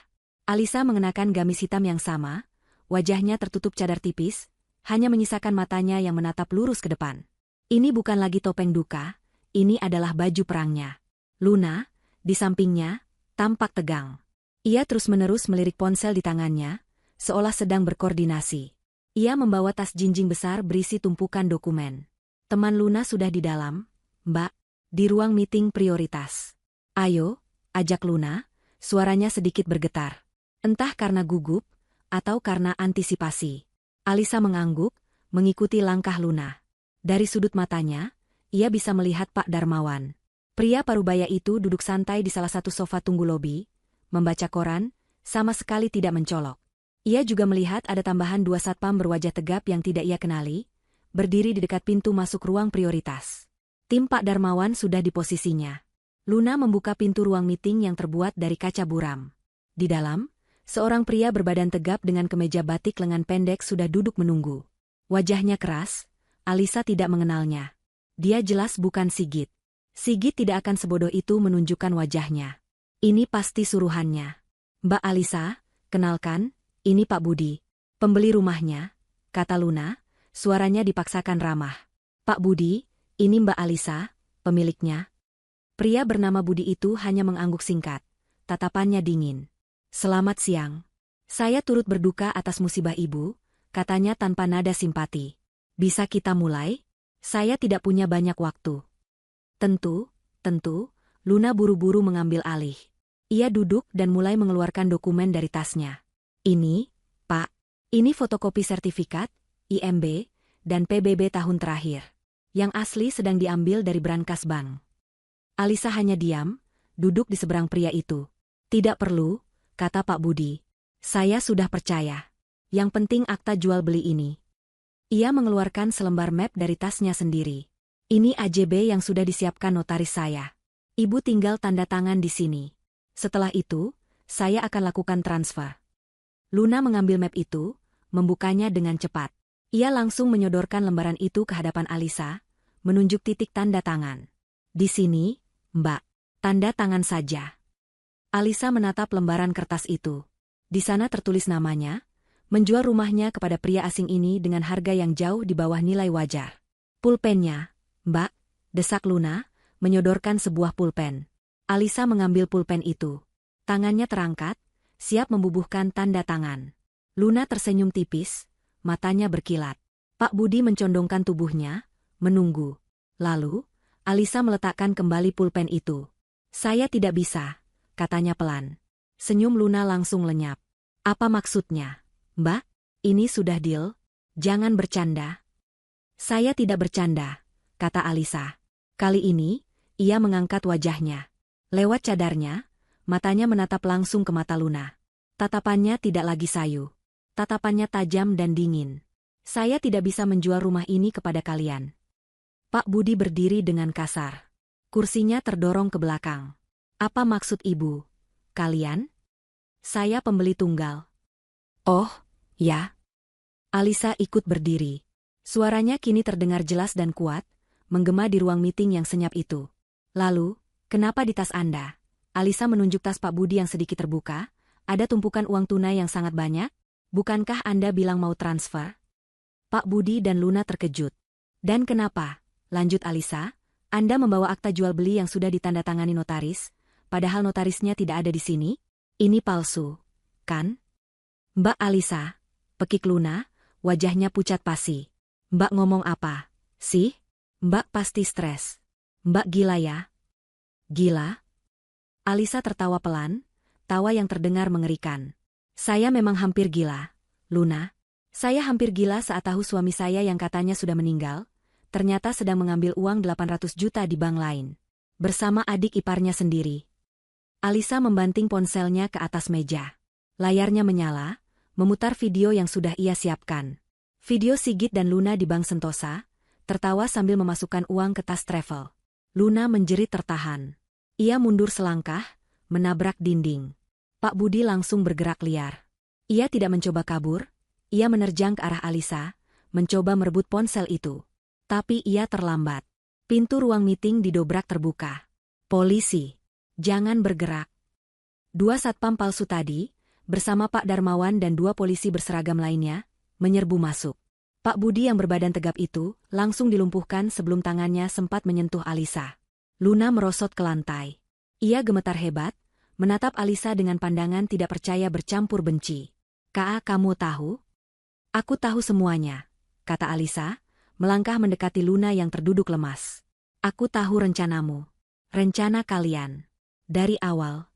Alisa mengenakan gamis hitam yang sama, wajahnya tertutup cadar tipis, hanya menyisakan matanya yang menatap lurus ke depan. Ini bukan lagi topeng duka, ini adalah baju perangnya. Luna, di sampingnya, tampak tegang. Ia terus-menerus melirik ponsel di tangannya, seolah sedang berkoordinasi. Ia membawa tas jinjing besar berisi tumpukan dokumen. Teman Luna sudah di dalam, Mbak, di ruang meeting prioritas. Ayo, ajak Luna, suaranya sedikit bergetar. Entah karena gugup, atau karena antisipasi. Alisa mengangguk, mengikuti langkah Luna. Dari sudut matanya, ia bisa melihat Pak Darmawan. Pria parubaya itu duduk santai di salah satu sofa tunggu lobi, membaca koran, sama sekali tidak mencolok. Ia juga melihat ada tambahan 2 satpam berwajah tegap yang tidak ia kenali, berdiri di dekat pintu masuk ruang prioritas. Tim Pak Darmawan sudah di posisinya. Luna membuka pintu ruang meeting yang terbuat dari kaca buram. Di dalam, seorang pria berbadan tegap dengan kemeja batik lengan pendek sudah duduk menunggu. Wajahnya keras, Alisa tidak mengenalnya. Dia jelas bukan Sigit. Sigit tidak akan sebodoh itu menunjukkan wajahnya. Ini pasti suruhannya. Mbak Alisa, kenalkan, ini Pak Budi. Pembeli rumahnya, kata Luna. Suaranya dipaksakan ramah. Pak Budi, ini Mbak Alisa, pemiliknya. Pria bernama Budi itu hanya mengangguk singkat. Tatapannya dingin. Selamat siang. Saya turut berduka atas musibah ibu, katanya tanpa nada simpati. Bisa kita mulai? Saya tidak punya banyak waktu. Tentu, Luna buru-buru mengambil alih. Ia duduk dan mulai mengeluarkan dokumen dari tasnya. Ini, Pak, ini fotokopi sertifikat, IMB, dan PBB tahun terakhir. Yang asli sedang diambil dari brankas bank. Alisa hanya diam, duduk di seberang pria itu. Tidak perlu, kata Pak Budi. Saya sudah percaya. Yang penting akta jual beli ini. Ia mengeluarkan selembar map dari tasnya sendiri. Ini AJB yang sudah disiapkan notaris saya. Ibu tinggal tanda tangan di sini. Setelah itu, saya akan lakukan transfer. Luna mengambil map itu, membukanya dengan cepat. Ia langsung menyodorkan lembaran itu ke hadapan Alisa, menunjuk titik tanda tangan. Di sini, Mbak, tanda tangan saja. Alisa menatap lembaran kertas itu. Di sana tertulis namanya, menjual rumahnya kepada pria asing ini dengan harga yang jauh di bawah nilai wajar. Pulpennya, Mbak, desak Luna, menyodorkan sebuah pulpen. Alisa mengambil pulpen itu. Tangannya terangkat, siap membubuhkan tanda tangan. Luna tersenyum tipis, matanya berkilat. Pak Budi mencondongkan tubuhnya, menunggu. Lalu, Alisa meletakkan kembali pulpen itu. Saya tidak bisa, katanya pelan. Senyum Luna langsung lenyap. Apa maksudnya? Mbak, ini sudah deal? Jangan bercanda. Saya tidak bercanda, kata Alisa. Kali ini, ia mengangkat wajahnya. Lewat cadarnya, matanya menatap langsung ke mata Luna. Tatapannya tidak lagi sayu. Tatapannya tajam dan dingin. Saya tidak bisa menjual rumah ini kepada kalian. Pak Budi berdiri dengan kasar. Kursinya terdorong ke belakang. Apa maksud ibu? Kalian? Saya pembeli tunggal. Oh, ya. Alisa ikut berdiri. Suaranya kini terdengar jelas dan kuat, menggema di ruang meeting yang senyap itu. Lalu, kenapa di tas Anda? Alisa menunjuk tas Pak Budi yang sedikit terbuka. Ada tumpukan uang tunai yang sangat banyak? Bukankah Anda bilang mau transfer? Pak Budi dan Luna terkejut. Dan kenapa? Lanjut Alisa, Anda membawa akta jual beli yang sudah ditandatangani notaris, padahal notarisnya tidak ada di sini? Ini palsu, kan? Mbak Alisa, pekik Luna, wajahnya pucat pasi. Mbak ngomong apa? Sih? Mbak pasti stres. Mbak gila ya? Gila? Alisa tertawa pelan, tawa yang terdengar mengerikan. Saya memang hampir gila, Luna. Saya hampir gila saat tahu suami saya yang katanya sudah meninggal, ternyata sedang mengambil uang 800 juta di bank lain. Bersama adik iparnya sendiri. Alisa membanting ponselnya ke atas meja. Layarnya menyala, memutar video yang sudah ia siapkan. Video Sigit dan Luna di Bank Sentosa, tertawa sambil memasukkan uang ke tas travel. Luna menjerit tertahan. Ia mundur selangkah, menabrak dinding. Pak Budi langsung bergerak liar. Ia tidak mencoba kabur, ia menerjang ke arah Alisa, mencoba merebut ponsel itu. Tapi ia terlambat. Pintu ruang meeting didobrak terbuka. Polisi. Jangan bergerak. Dua satpam palsu tadi, bersama Pak Darmawan dan dua polisi berseragam lainnya, menyerbu masuk. Pak Budi yang berbadan tegap itu, langsung dilumpuhkan sebelum tangannya sempat menyentuh Alisa. Luna merosot ke lantai. Ia gemetar hebat, menatap Alisa dengan pandangan tidak percaya bercampur benci. Kak, kamu tahu? Aku tahu semuanya, kata Alisa, melangkah mendekati Luna yang terduduk lemas. Aku tahu rencanamu. Rencana kalian. Dari awal.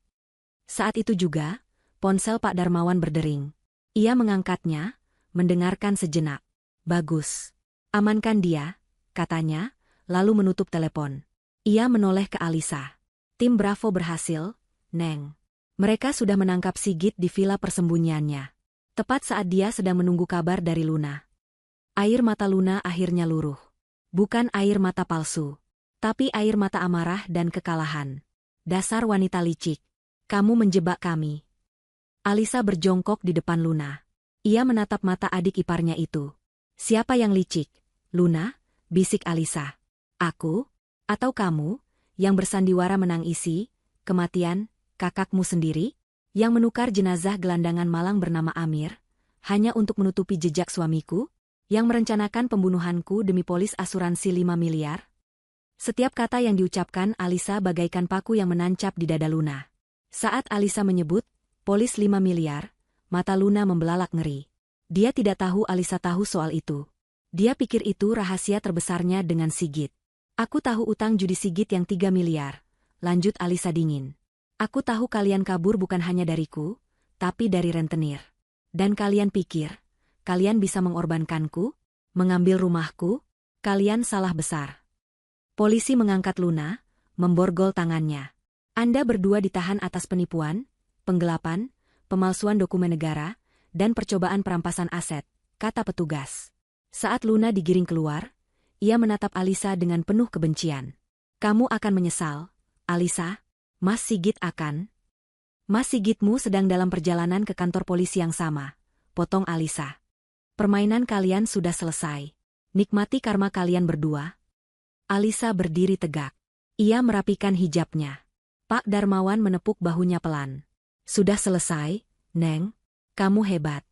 Saat itu juga, ponsel Pak Darmawan berdering. Ia mengangkatnya, mendengarkan sejenak. Bagus. Amankan dia, katanya, lalu menutup telepon. Ia menoleh ke Alisa. Tim Bravo berhasil, Neng. Mereka sudah menangkap Sigit di villa persembunyiannya. Tepat saat dia sedang menunggu kabar dari Luna. Air mata Luna akhirnya luruh. Bukan air mata palsu, tapi air mata amarah dan kekalahan. Dasar wanita licik. Kamu menjebak kami. Alisa berjongkok di depan Luna. Ia menatap mata adik iparnya itu. Siapa yang licik? Luna, bisik Alisa. Aku? Atau kamu, yang bersandiwara menang isi, kematian, kakakmu sendiri? Yang menukar jenazah gelandangan malang bernama Amir, hanya untuk menutupi jejak suamiku? Yang merencanakan pembunuhanku demi polis asuransi 5 miliar? Setiap kata yang diucapkan Alisa bagaikan paku yang menancap di dada Luna. Saat Alisa menyebut, polis 5 miliar, mata Luna membelalak ngeri. Dia tidak tahu Alisa tahu soal itu. Dia pikir itu rahasia terbesarnya dengan Sigit. Aku tahu utang judi Sigit yang 3 miliar, lanjut Alisa dingin. Aku tahu kalian kabur bukan hanya dariku, tapi dari rentenir. Dan kalian pikir, kalian bisa mengorbankanku? Mengambil rumahku? Kalian salah besar. Polisi mengangkat Luna, memborgol tangannya. Anda berdua ditahan atas penipuan, penggelapan, pemalsuan dokumen negara, dan percobaan perampasan aset, kata petugas. Saat Luna digiring keluar, ia menatap Alisa dengan penuh kebencian. Kamu akan menyesal, Alisa. Mas Sigit akan. Mas Sigitmu sedang dalam perjalanan ke kantor polisi yang sama, potong Alisa. Permainan kalian sudah selesai. Nikmati karma kalian berdua. Alisa berdiri tegak. Ia merapikan hijabnya. Pak Darmawan menepuk bahunya pelan. Sudah selesai, Neng. Kamu hebat.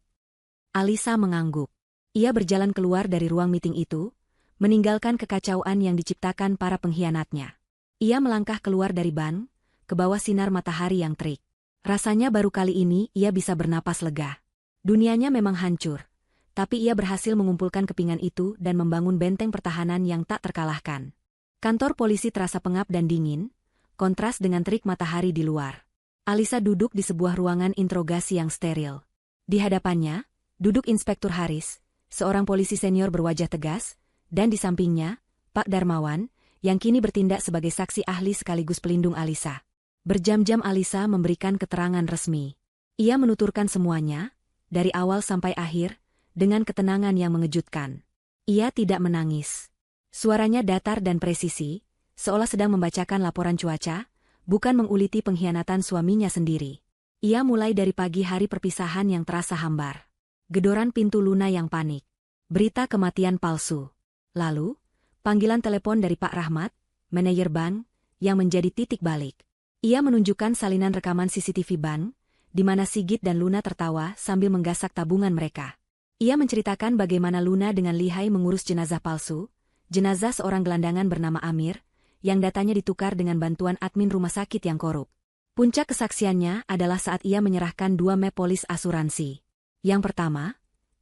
Alisa mengangguk. Ia berjalan keluar dari ruang meeting itu, meninggalkan kekacauan yang diciptakan para pengkhianatnya. Ia melangkah keluar dari ban, ke bawah sinar matahari yang terik. Rasanya baru kali ini ia bisa bernapas lega. Dunianya memang hancur. Tapi ia berhasil mengumpulkan kepingan itu dan membangun benteng pertahanan yang tak terkalahkan. Kantor polisi terasa pengap dan dingin, kontras dengan terik matahari di luar. Alisa duduk di sebuah ruangan interogasi yang steril. Di hadapannya, duduk Inspektur Haris, seorang polisi senior berwajah tegas, dan di sampingnya, Pak Darmawan, yang kini bertindak sebagai saksi ahli sekaligus pelindung Alisa. Berjam-jam Alisa memberikan keterangan resmi. Ia menuturkan semuanya, dari awal sampai akhir, dengan ketenangan yang mengejutkan. Ia tidak menangis. Suaranya datar dan presisi, seolah sedang membacakan laporan cuaca, bukan menguliti pengkhianatan suaminya sendiri. Ia mulai dari pagi hari perpisahan yang terasa hambar. Gedoran pintu Luna yang panik. Berita kematian palsu. Lalu, panggilan telepon dari Pak Rahmat, manajer bank, yang menjadi titik balik. Ia menunjukkan salinan rekaman CCTV bank, di mana Sigit dan Luna tertawa sambil menggasak tabungan mereka. Ia menceritakan bagaimana Luna dengan lihai mengurus jenazah palsu, jenazah seorang gelandangan bernama Amir, yang datanya ditukar dengan bantuan admin rumah sakit yang korup. Puncak kesaksiannya adalah saat ia menyerahkan 2 map polis asuransi. Yang pertama,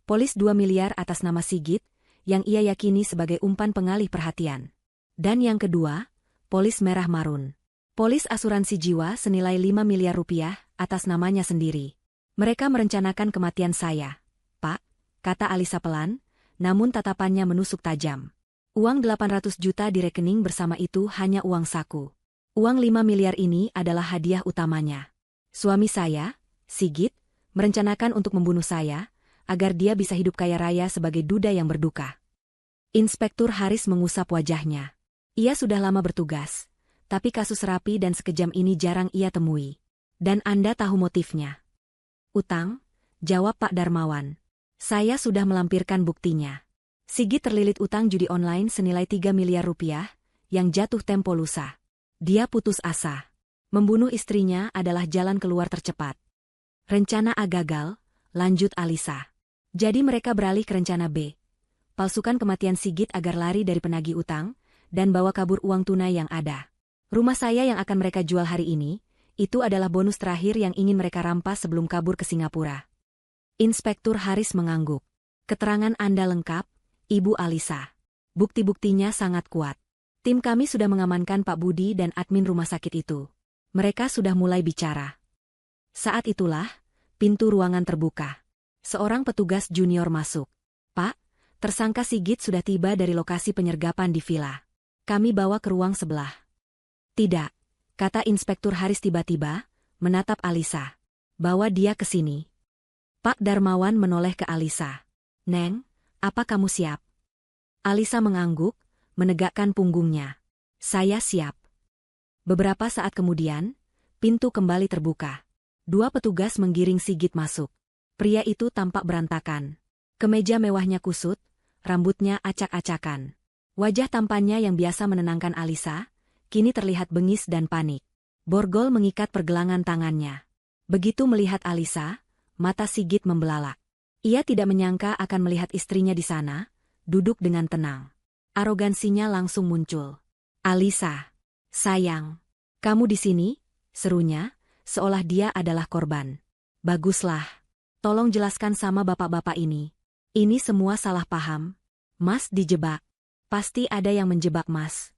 polis 2 miliar atas nama Sigit, yang ia yakini sebagai umpan pengalih perhatian. Dan yang kedua, polis merah marun. Polis asuransi jiwa senilai 5 miliar rupiah atas namanya sendiri. Mereka merencanakan kematian saya, Pak, kata Alisa pelan, namun tatapannya menusuk tajam. Uang 800 juta di rekening bersama itu hanya uang saku. Uang 5 miliar ini adalah hadiah utamanya. Suami saya, Sigit, merencanakan untuk membunuh saya, agar dia bisa hidup kaya raya sebagai duda yang berduka. Inspektur Haris mengusap wajahnya. Ia sudah lama bertugas, tapi kasus rapi dan sekejam ini jarang ia temui. Dan Anda tahu motifnya. Utang, jawab Pak Darmawan. Saya sudah melampirkan buktinya. Sigit terlilit utang judi online senilai 3 miliar rupiah, yang jatuh tempo lusa. Dia putus asa. Membunuh istrinya adalah jalan keluar tercepat. Rencana A gagal, lanjut Alisa. Jadi mereka beralih ke rencana B. Palsukan kematian Sigit agar lari dari penagih utang, dan bawa kabur uang tunai yang ada. Rumah saya yang akan mereka jual hari ini, itu adalah bonus terakhir yang ingin mereka rampas sebelum kabur ke Singapura. Inspektur Haris mengangguk. Keterangan Anda lengkap, Ibu Alisa. Bukti-buktinya sangat kuat. Tim kami sudah mengamankan Pak Budi dan admin rumah sakit itu. Mereka sudah mulai bicara. Saat itulah, pintu ruangan terbuka. Seorang petugas junior masuk. Pak, tersangka Sigit sudah tiba dari lokasi penyergapan di villa. Kami bawa ke ruang sebelah. Tidak, kata Inspektur Haris tiba-tiba, menatap Alisa. Bawa dia ke sini. Pak Darmawan menoleh ke Alisa. Neng, apa kamu siap? Alisa mengangguk, menegakkan punggungnya. Saya siap. Beberapa saat kemudian, pintu kembali terbuka. 2 petugas menggiring Sigit masuk. Pria itu tampak berantakan. Kemeja mewahnya kusut, rambutnya acak-acakan. Wajah tampannya yang biasa menenangkan Alisa, kini terlihat bengis dan panik. Borgol mengikat pergelangan tangannya. Begitu melihat Alisa, mata Sigit membelalak. Ia tidak menyangka akan melihat istrinya di sana, duduk dengan tenang. Arogansinya langsung muncul. Alisa, sayang, kamu di sini? Serunya, seolah dia adalah korban. Baguslah. Tolong jelaskan sama bapak-bapak ini. Ini semua salah paham. Mas dijebak. Pasti ada yang menjebak Mas.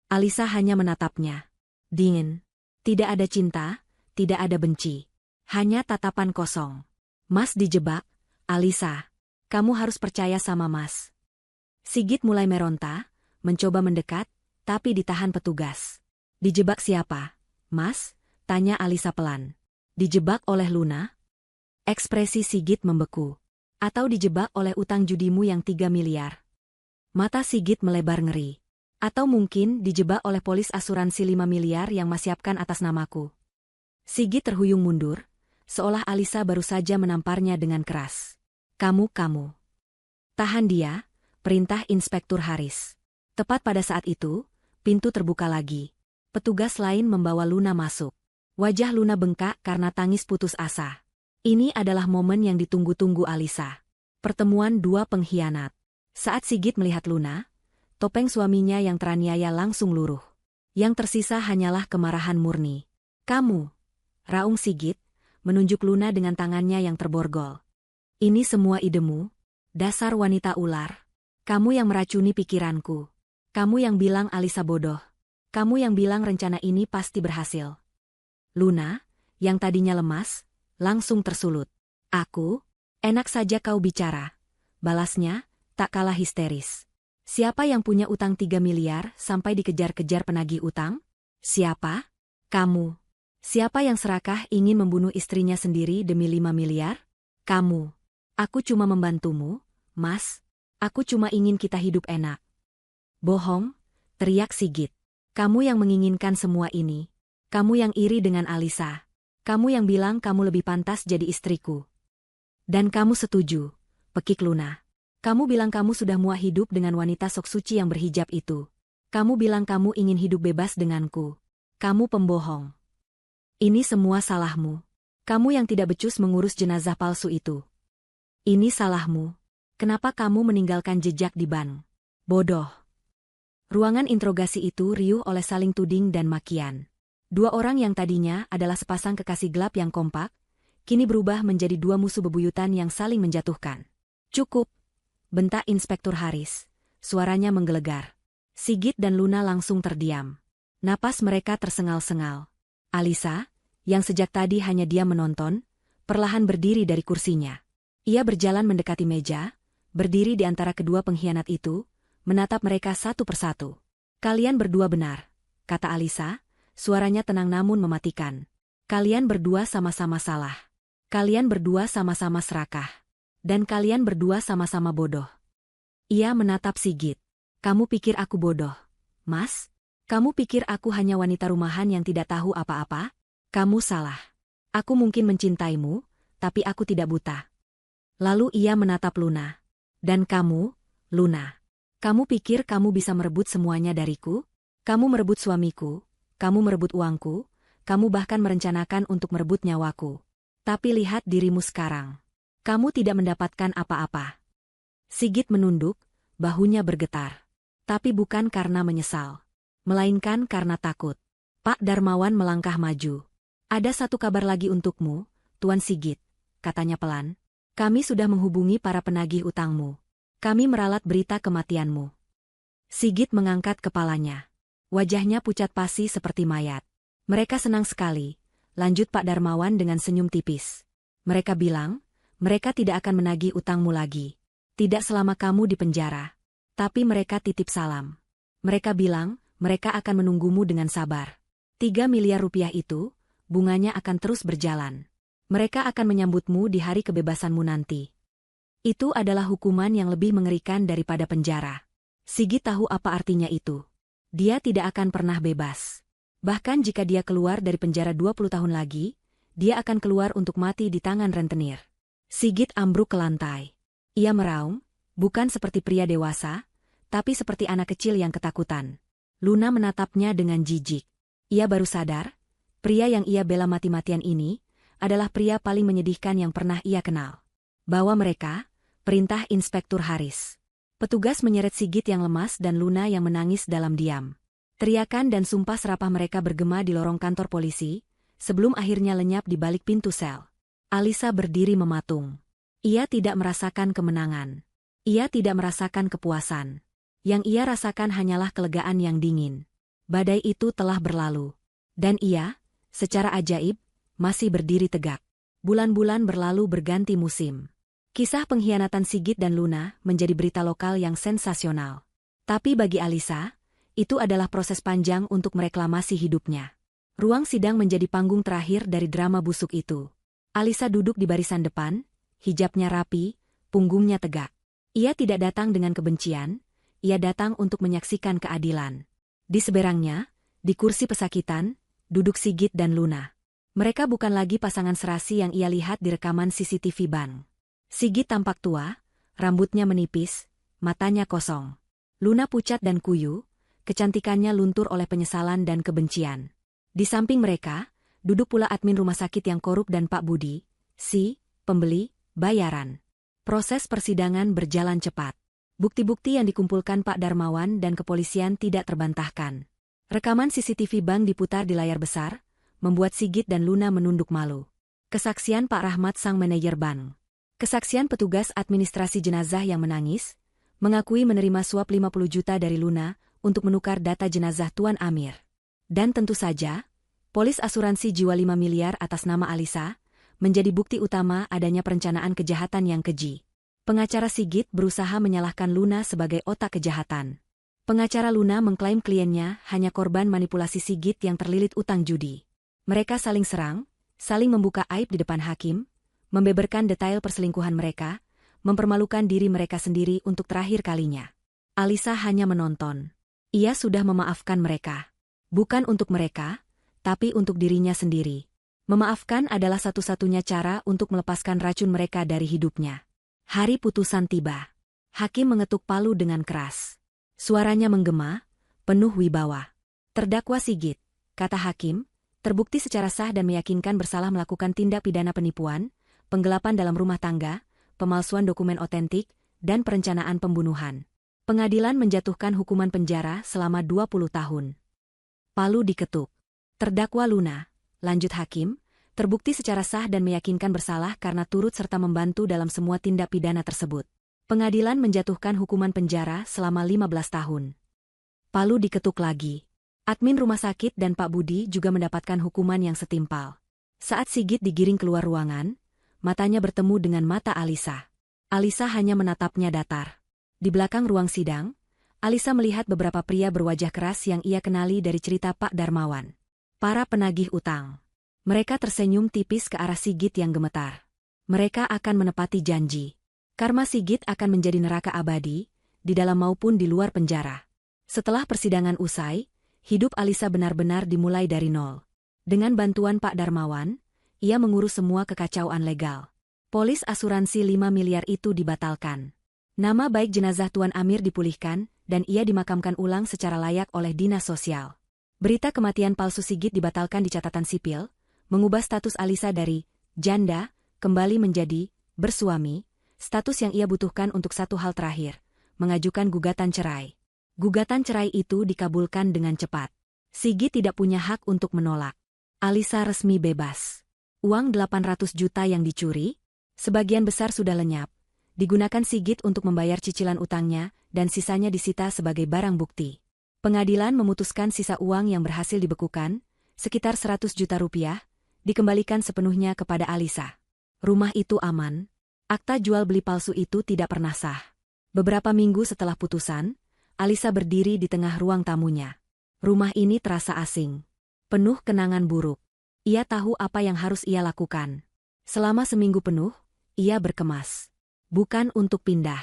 Alisa hanya menatapnya. Dingin. Tidak ada cinta, tidak ada benci. Hanya tatapan kosong. Mas dijebak, Alisa. Kamu harus percaya sama Mas. Sigit mulai meronta, mencoba mendekat, tapi ditahan petugas. Dijebak siapa, Mas? Tanya Alisa pelan. Dijebak oleh Luna? Ekspresi Sigit membeku. Atau dijebak oleh utang judimu yang 3 miliar? Mata Sigit melebar ngeri. Atau mungkin dijebak oleh polis asuransi 5 miliar yang Mas siapkan atas namaku. Sigit terhuyung mundur, seolah Alisa baru saja menamparnya dengan keras. Kamu. Tahan dia, perintah Inspektur Haris. Tepat pada saat itu, pintu terbuka lagi. Petugas lain membawa Luna masuk. Wajah Luna bengkak karena tangis putus asa. Ini adalah momen yang ditunggu-tunggu Alisa. Pertemuan 2 pengkhianat. Saat Sigit melihat Luna, topeng suaminya yang teraniaya langsung luruh. Yang tersisa hanyalah kemarahan murni. Kamu, raung Sigit, menunjuk Luna dengan tangannya yang terborgol. Ini semua idemu, dasar wanita ular. Kamu yang meracuni pikiranku. Kamu yang bilang Alisa bodoh. Kamu yang bilang rencana ini pasti berhasil. Luna, yang tadinya lemas, langsung tersulut. Aku? Enak saja kau bicara. Balasnya, tak kalah histeris. Siapa yang punya utang 3 miliar sampai dikejar-kejar penagih utang? Siapa? Kamu. Siapa yang serakah ingin membunuh istrinya sendiri demi 5 miliar? Kamu. Aku cuma membantumu, Mas. Aku cuma ingin kita hidup enak. Bohong, teriak Sigit. Kamu yang menginginkan semua ini. Kamu yang iri dengan Alisa. Kamu yang bilang kamu lebih pantas jadi istriku. Dan kamu setuju, pekik Luna. Kamu bilang kamu sudah muak hidup dengan wanita sok suci yang berhijab itu. Kamu bilang kamu ingin hidup bebas denganku. Kamu pembohong. Ini semua salahmu. Kamu yang tidak becus mengurus jenazah palsu itu. Ini salahmu. Kenapa kamu meninggalkan jejak di ban? Bodoh. Ruangan interogasi itu riuh oleh saling tuding dan makian. Dua orang yang tadinya adalah sepasang kekasih gelap yang kompak, kini berubah menjadi dua musuh bebuyutan yang saling menjatuhkan. Cukup, bentak Inspektur Haris. Suaranya menggelegar. Sigit dan Luna langsung terdiam. Napas mereka tersengal-sengal. Alisa, yang sejak tadi hanya diam menonton, perlahan berdiri dari kursinya. Ia berjalan mendekati meja, berdiri di antara kedua pengkhianat itu, menatap mereka satu persatu. Kalian berdua benar, kata Alisa, suaranya tenang namun mematikan. Kalian berdua sama-sama salah. Kalian berdua sama-sama serakah. Dan kalian berdua sama-sama bodoh. Ia menatap Sigit. Kamu pikir aku bodoh, Mas? Kamu pikir aku hanya wanita rumahan yang tidak tahu apa-apa? Kamu salah. Aku mungkin mencintaimu, tapi aku tidak buta. Lalu ia menatap Luna. Dan kamu, Luna. Kamu pikir kamu bisa merebut semuanya dariku? Kamu merebut suamiku, kamu merebut uangku, kamu bahkan merencanakan untuk merebut nyawaku. Tapi lihat dirimu sekarang. Kamu tidak mendapatkan apa-apa. Sigit menunduk, bahunya bergetar. Tapi bukan karena menyesal. Melainkan karena takut. Pak Darmawan melangkah maju. Ada satu kabar lagi untukmu, Tuan Sigit, katanya pelan. Kami sudah menghubungi para penagih utangmu. Kami meralat berita kematianmu. Sigit mengangkat kepalanya. Wajahnya pucat pasi seperti mayat. Mereka senang sekali, lanjut Pak Darmawan dengan senyum tipis. Mereka bilang, mereka tidak akan menagih utangmu lagi. Tidak selama kamu di penjara. Tapi mereka titip salam. Mereka bilang, mereka akan menunggumu dengan sabar. 3 miliar rupiah itu, bunganya akan terus berjalan. Mereka akan menyambutmu di hari kebebasanmu nanti. Itu adalah hukuman yang lebih mengerikan daripada penjara. Sigit tahu apa artinya itu. Dia tidak akan pernah bebas. Bahkan jika dia keluar dari penjara 20 tahun lagi, dia akan keluar untuk mati di tangan rentenir. Sigit ambruk ke lantai. Ia meraung, bukan seperti pria dewasa, tapi seperti anak kecil yang ketakutan. Luna menatapnya dengan jijik. Ia baru sadar, pria yang ia bela mati-matian ini, adalah pria paling menyedihkan yang pernah ia kenal. Bawa mereka, perintah Inspektur Haris. Petugas menyeret Sigit yang lemas dan Luna yang menangis dalam diam. Teriakan dan sumpah serapah mereka bergema di lorong kantor polisi, sebelum akhirnya lenyap di balik pintu sel. Alisa berdiri mematung. Ia tidak merasakan kemenangan. Ia tidak merasakan kepuasan. Yang ia rasakan hanyalah kelegaan yang dingin. Badai itu telah berlalu. Dan ia, secara ajaib, masih berdiri tegak. Bulan-bulan berlalu berganti musim. Kisah pengkhianatan Sigit dan Luna menjadi berita lokal yang sensasional. Tapi bagi Alisa, itu adalah proses panjang untuk mereklamasi hidupnya. Ruang sidang menjadi panggung terakhir dari drama busuk itu. Alisa duduk di barisan depan, hijabnya rapi, punggungnya tegak. Ia tidak datang dengan kebencian, ia datang untuk menyaksikan keadilan. Di seberangnya, di kursi pesakitan, duduk Sigit dan Luna. Mereka bukan lagi pasangan serasi yang ia lihat di rekaman CCTV ban. Sigit tampak tua, rambutnya menipis, matanya kosong. Luna pucat dan kuyu, kecantikannya luntur oleh penyesalan dan kebencian. Di samping mereka, duduk pula admin rumah sakit yang korup dan Pak Budi, si pembeli bayaran. Proses persidangan berjalan cepat. Bukti-bukti yang dikumpulkan Pak Darmawan dan kepolisian tidak terbantahkan. Rekaman CCTV bank diputar di layar besar, membuat Sigit dan Luna menunduk malu. Kesaksian Pak Rahmat sang manajer bank. Kesaksian petugas administrasi jenazah yang menangis, mengakui menerima suap 50 juta dari Luna untuk menukar data jenazah Tuan Amir. Dan tentu saja, Polis asuransi jiwa 5 miliar atas nama Alisa, menjadi bukti utama adanya perencanaan kejahatan yang keji. Pengacara Sigit berusaha menyalahkan Luna sebagai otak kejahatan. Pengacara Luna mengklaim kliennya hanya korban manipulasi Sigit yang terlilit utang judi. Mereka saling serang, saling membuka aib di depan hakim, membeberkan detail perselingkuhan mereka, mempermalukan diri mereka sendiri untuk terakhir kalinya. Alisa hanya menonton. Ia sudah memaafkan mereka. Bukan untuk mereka, tapi untuk dirinya sendiri. Memaafkan adalah satu-satunya cara untuk melepaskan racun mereka dari hidupnya. Hari putusan tiba. Hakim mengetuk palu dengan keras. Suaranya menggema, penuh wibawa. Terdakwa Sigit, kata hakim, terbukti secara sah dan meyakinkan bersalah melakukan tindak pidana penipuan, penggelapan dalam rumah tangga, pemalsuan dokumen otentik, dan perencanaan pembunuhan. Pengadilan menjatuhkan hukuman penjara selama 20 tahun. Palu diketuk. Terdakwa Luna, lanjut hakim, terbukti secara sah dan meyakinkan bersalah karena turut serta membantu dalam semua tindak pidana tersebut. Pengadilan menjatuhkan hukuman penjara selama 15 tahun. Palu diketuk lagi. Admin rumah sakit dan Pak Budi juga mendapatkan hukuman yang setimpal. Saat Sigit digiring keluar ruangan, matanya bertemu dengan mata Alisa. Alisa hanya menatapnya datar. Di belakang ruang sidang, Alisa melihat beberapa pria berwajah keras yang ia kenali dari cerita Pak Darmawan. Para penagih utang. Mereka tersenyum tipis ke arah Sigit yang gemetar. Mereka akan menepati janji. Karma Sigit akan menjadi neraka abadi, di dalam maupun di luar penjara. Setelah persidangan usai, hidup Alisa benar-benar dimulai dari nol. Dengan bantuan Pak Darmawan, ia mengurus semua kekacauan legal. Polis asuransi 5 miliar itu dibatalkan. Nama baik jenazah Tuan Amir dipulihkan, dan ia dimakamkan ulang secara layak oleh Dinas Sosial. Berita kematian palsu Sigit dibatalkan di catatan sipil, mengubah status Alisa dari janda kembali menjadi bersuami, status yang ia butuhkan untuk satu hal terakhir, mengajukan gugatan cerai. Gugatan cerai itu dikabulkan dengan cepat. Sigit tidak punya hak untuk menolak. Alisa resmi bebas. Uang 800 juta yang dicuri, sebagian besar sudah lenyap, digunakan Sigit untuk membayar cicilan utangnya dan sisanya disita sebagai barang bukti. Pengadilan memutuskan sisa uang yang berhasil dibekukan, sekitar 100 juta rupiah, dikembalikan sepenuhnya kepada Alisa. Rumah itu aman. Akta jual beli palsu itu tidak pernah sah. Beberapa minggu setelah putusan, Alisa berdiri di tengah ruang tamunya. Rumah ini terasa asing. Penuh kenangan buruk. Ia tahu apa yang harus ia lakukan. Selama seminggu penuh, ia berkemas. Bukan untuk pindah,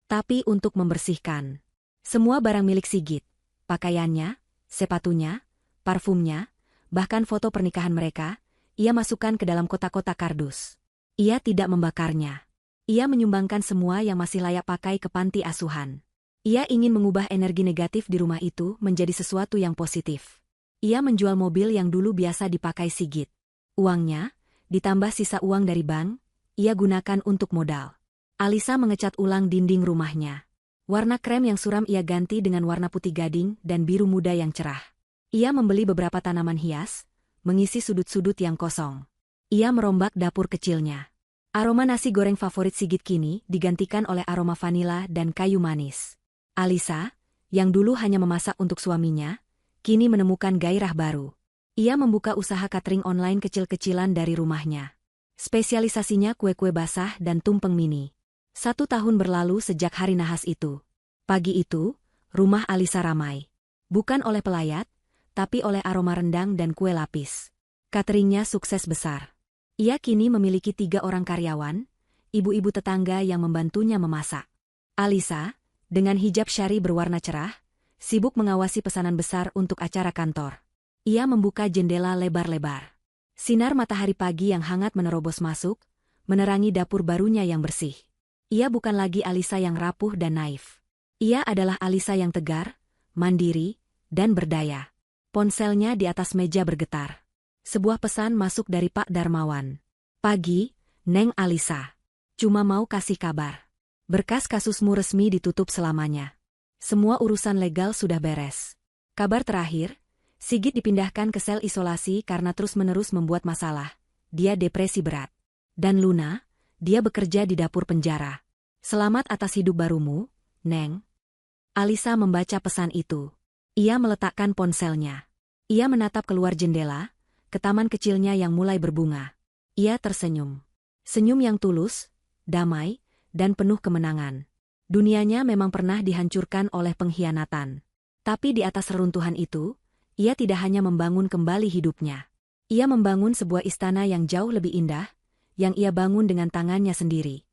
tapi untuk membersihkan. Semua barang milik Sigit, pakaiannya, sepatunya, parfumnya, bahkan foto pernikahan mereka, ia masukkan ke dalam kotak-kotak kardus. Ia tidak membakarnya. Ia menyumbangkan semua yang masih layak pakai ke panti asuhan. Ia ingin mengubah energi negatif di rumah itu menjadi sesuatu yang positif. Ia menjual mobil yang dulu biasa dipakai Sigit. Uangnya, ditambah sisa uang dari bank, ia gunakan untuk modal. Alisa mengecat ulang dinding rumahnya. Warna krem yang suram ia ganti dengan warna putih gading dan biru muda yang cerah. Ia membeli beberapa tanaman hias, mengisi sudut-sudut yang kosong. Ia merombak dapur kecilnya. Aroma nasi goreng favorit Sigit kini digantikan oleh aroma vanila dan kayu manis. Alisa, yang dulu hanya memasak untuk suaminya, kini menemukan gairah baru. Ia membuka usaha catering online kecil-kecilan dari rumahnya. Spesialisasinya kue-kue basah dan tumpeng mini. 1 tahun berlalu sejak hari nahas itu. Pagi itu, rumah Alisa ramai. Bukan oleh pelayat, tapi oleh aroma rendang dan kue lapis. Cateringnya sukses besar. Ia kini memiliki 3 orang karyawan, ibu-ibu tetangga yang membantunya memasak. Alisa, dengan hijab syari berwarna cerah, sibuk mengawasi pesanan besar untuk acara kantor. Ia membuka jendela lebar-lebar. Sinar matahari pagi yang hangat menerobos masuk, menerangi dapur barunya yang bersih. Ia bukan lagi Alisa yang rapuh dan naif. Ia adalah Alisa yang tegar, mandiri, dan berdaya. Ponselnya di atas meja bergetar. Sebuah pesan masuk dari Pak Darmawan. Pagi, Neng Alisa. Cuma mau kasih kabar. Berkas kasusmu resmi ditutup selamanya. Semua urusan legal sudah beres. Kabar terakhir, Sigit dipindahkan ke sel isolasi karena terus-menerus membuat masalah. Dia depresi berat. Dan Luna, dia bekerja di dapur penjara. Selamat atas hidup barumu, Neng. Alisa membaca pesan itu. Ia meletakkan ponselnya. Ia menatap keluar jendela, ke taman kecilnya yang mulai berbunga. Ia tersenyum. Senyum yang tulus, damai, dan penuh kemenangan. Dunianya memang pernah dihancurkan oleh pengkhianatan. Tapi di atas reruntuhan itu, ia tidak hanya membangun kembali hidupnya. Ia membangun sebuah istana yang jauh lebih indah, yang ia bangun dengan tangannya sendiri.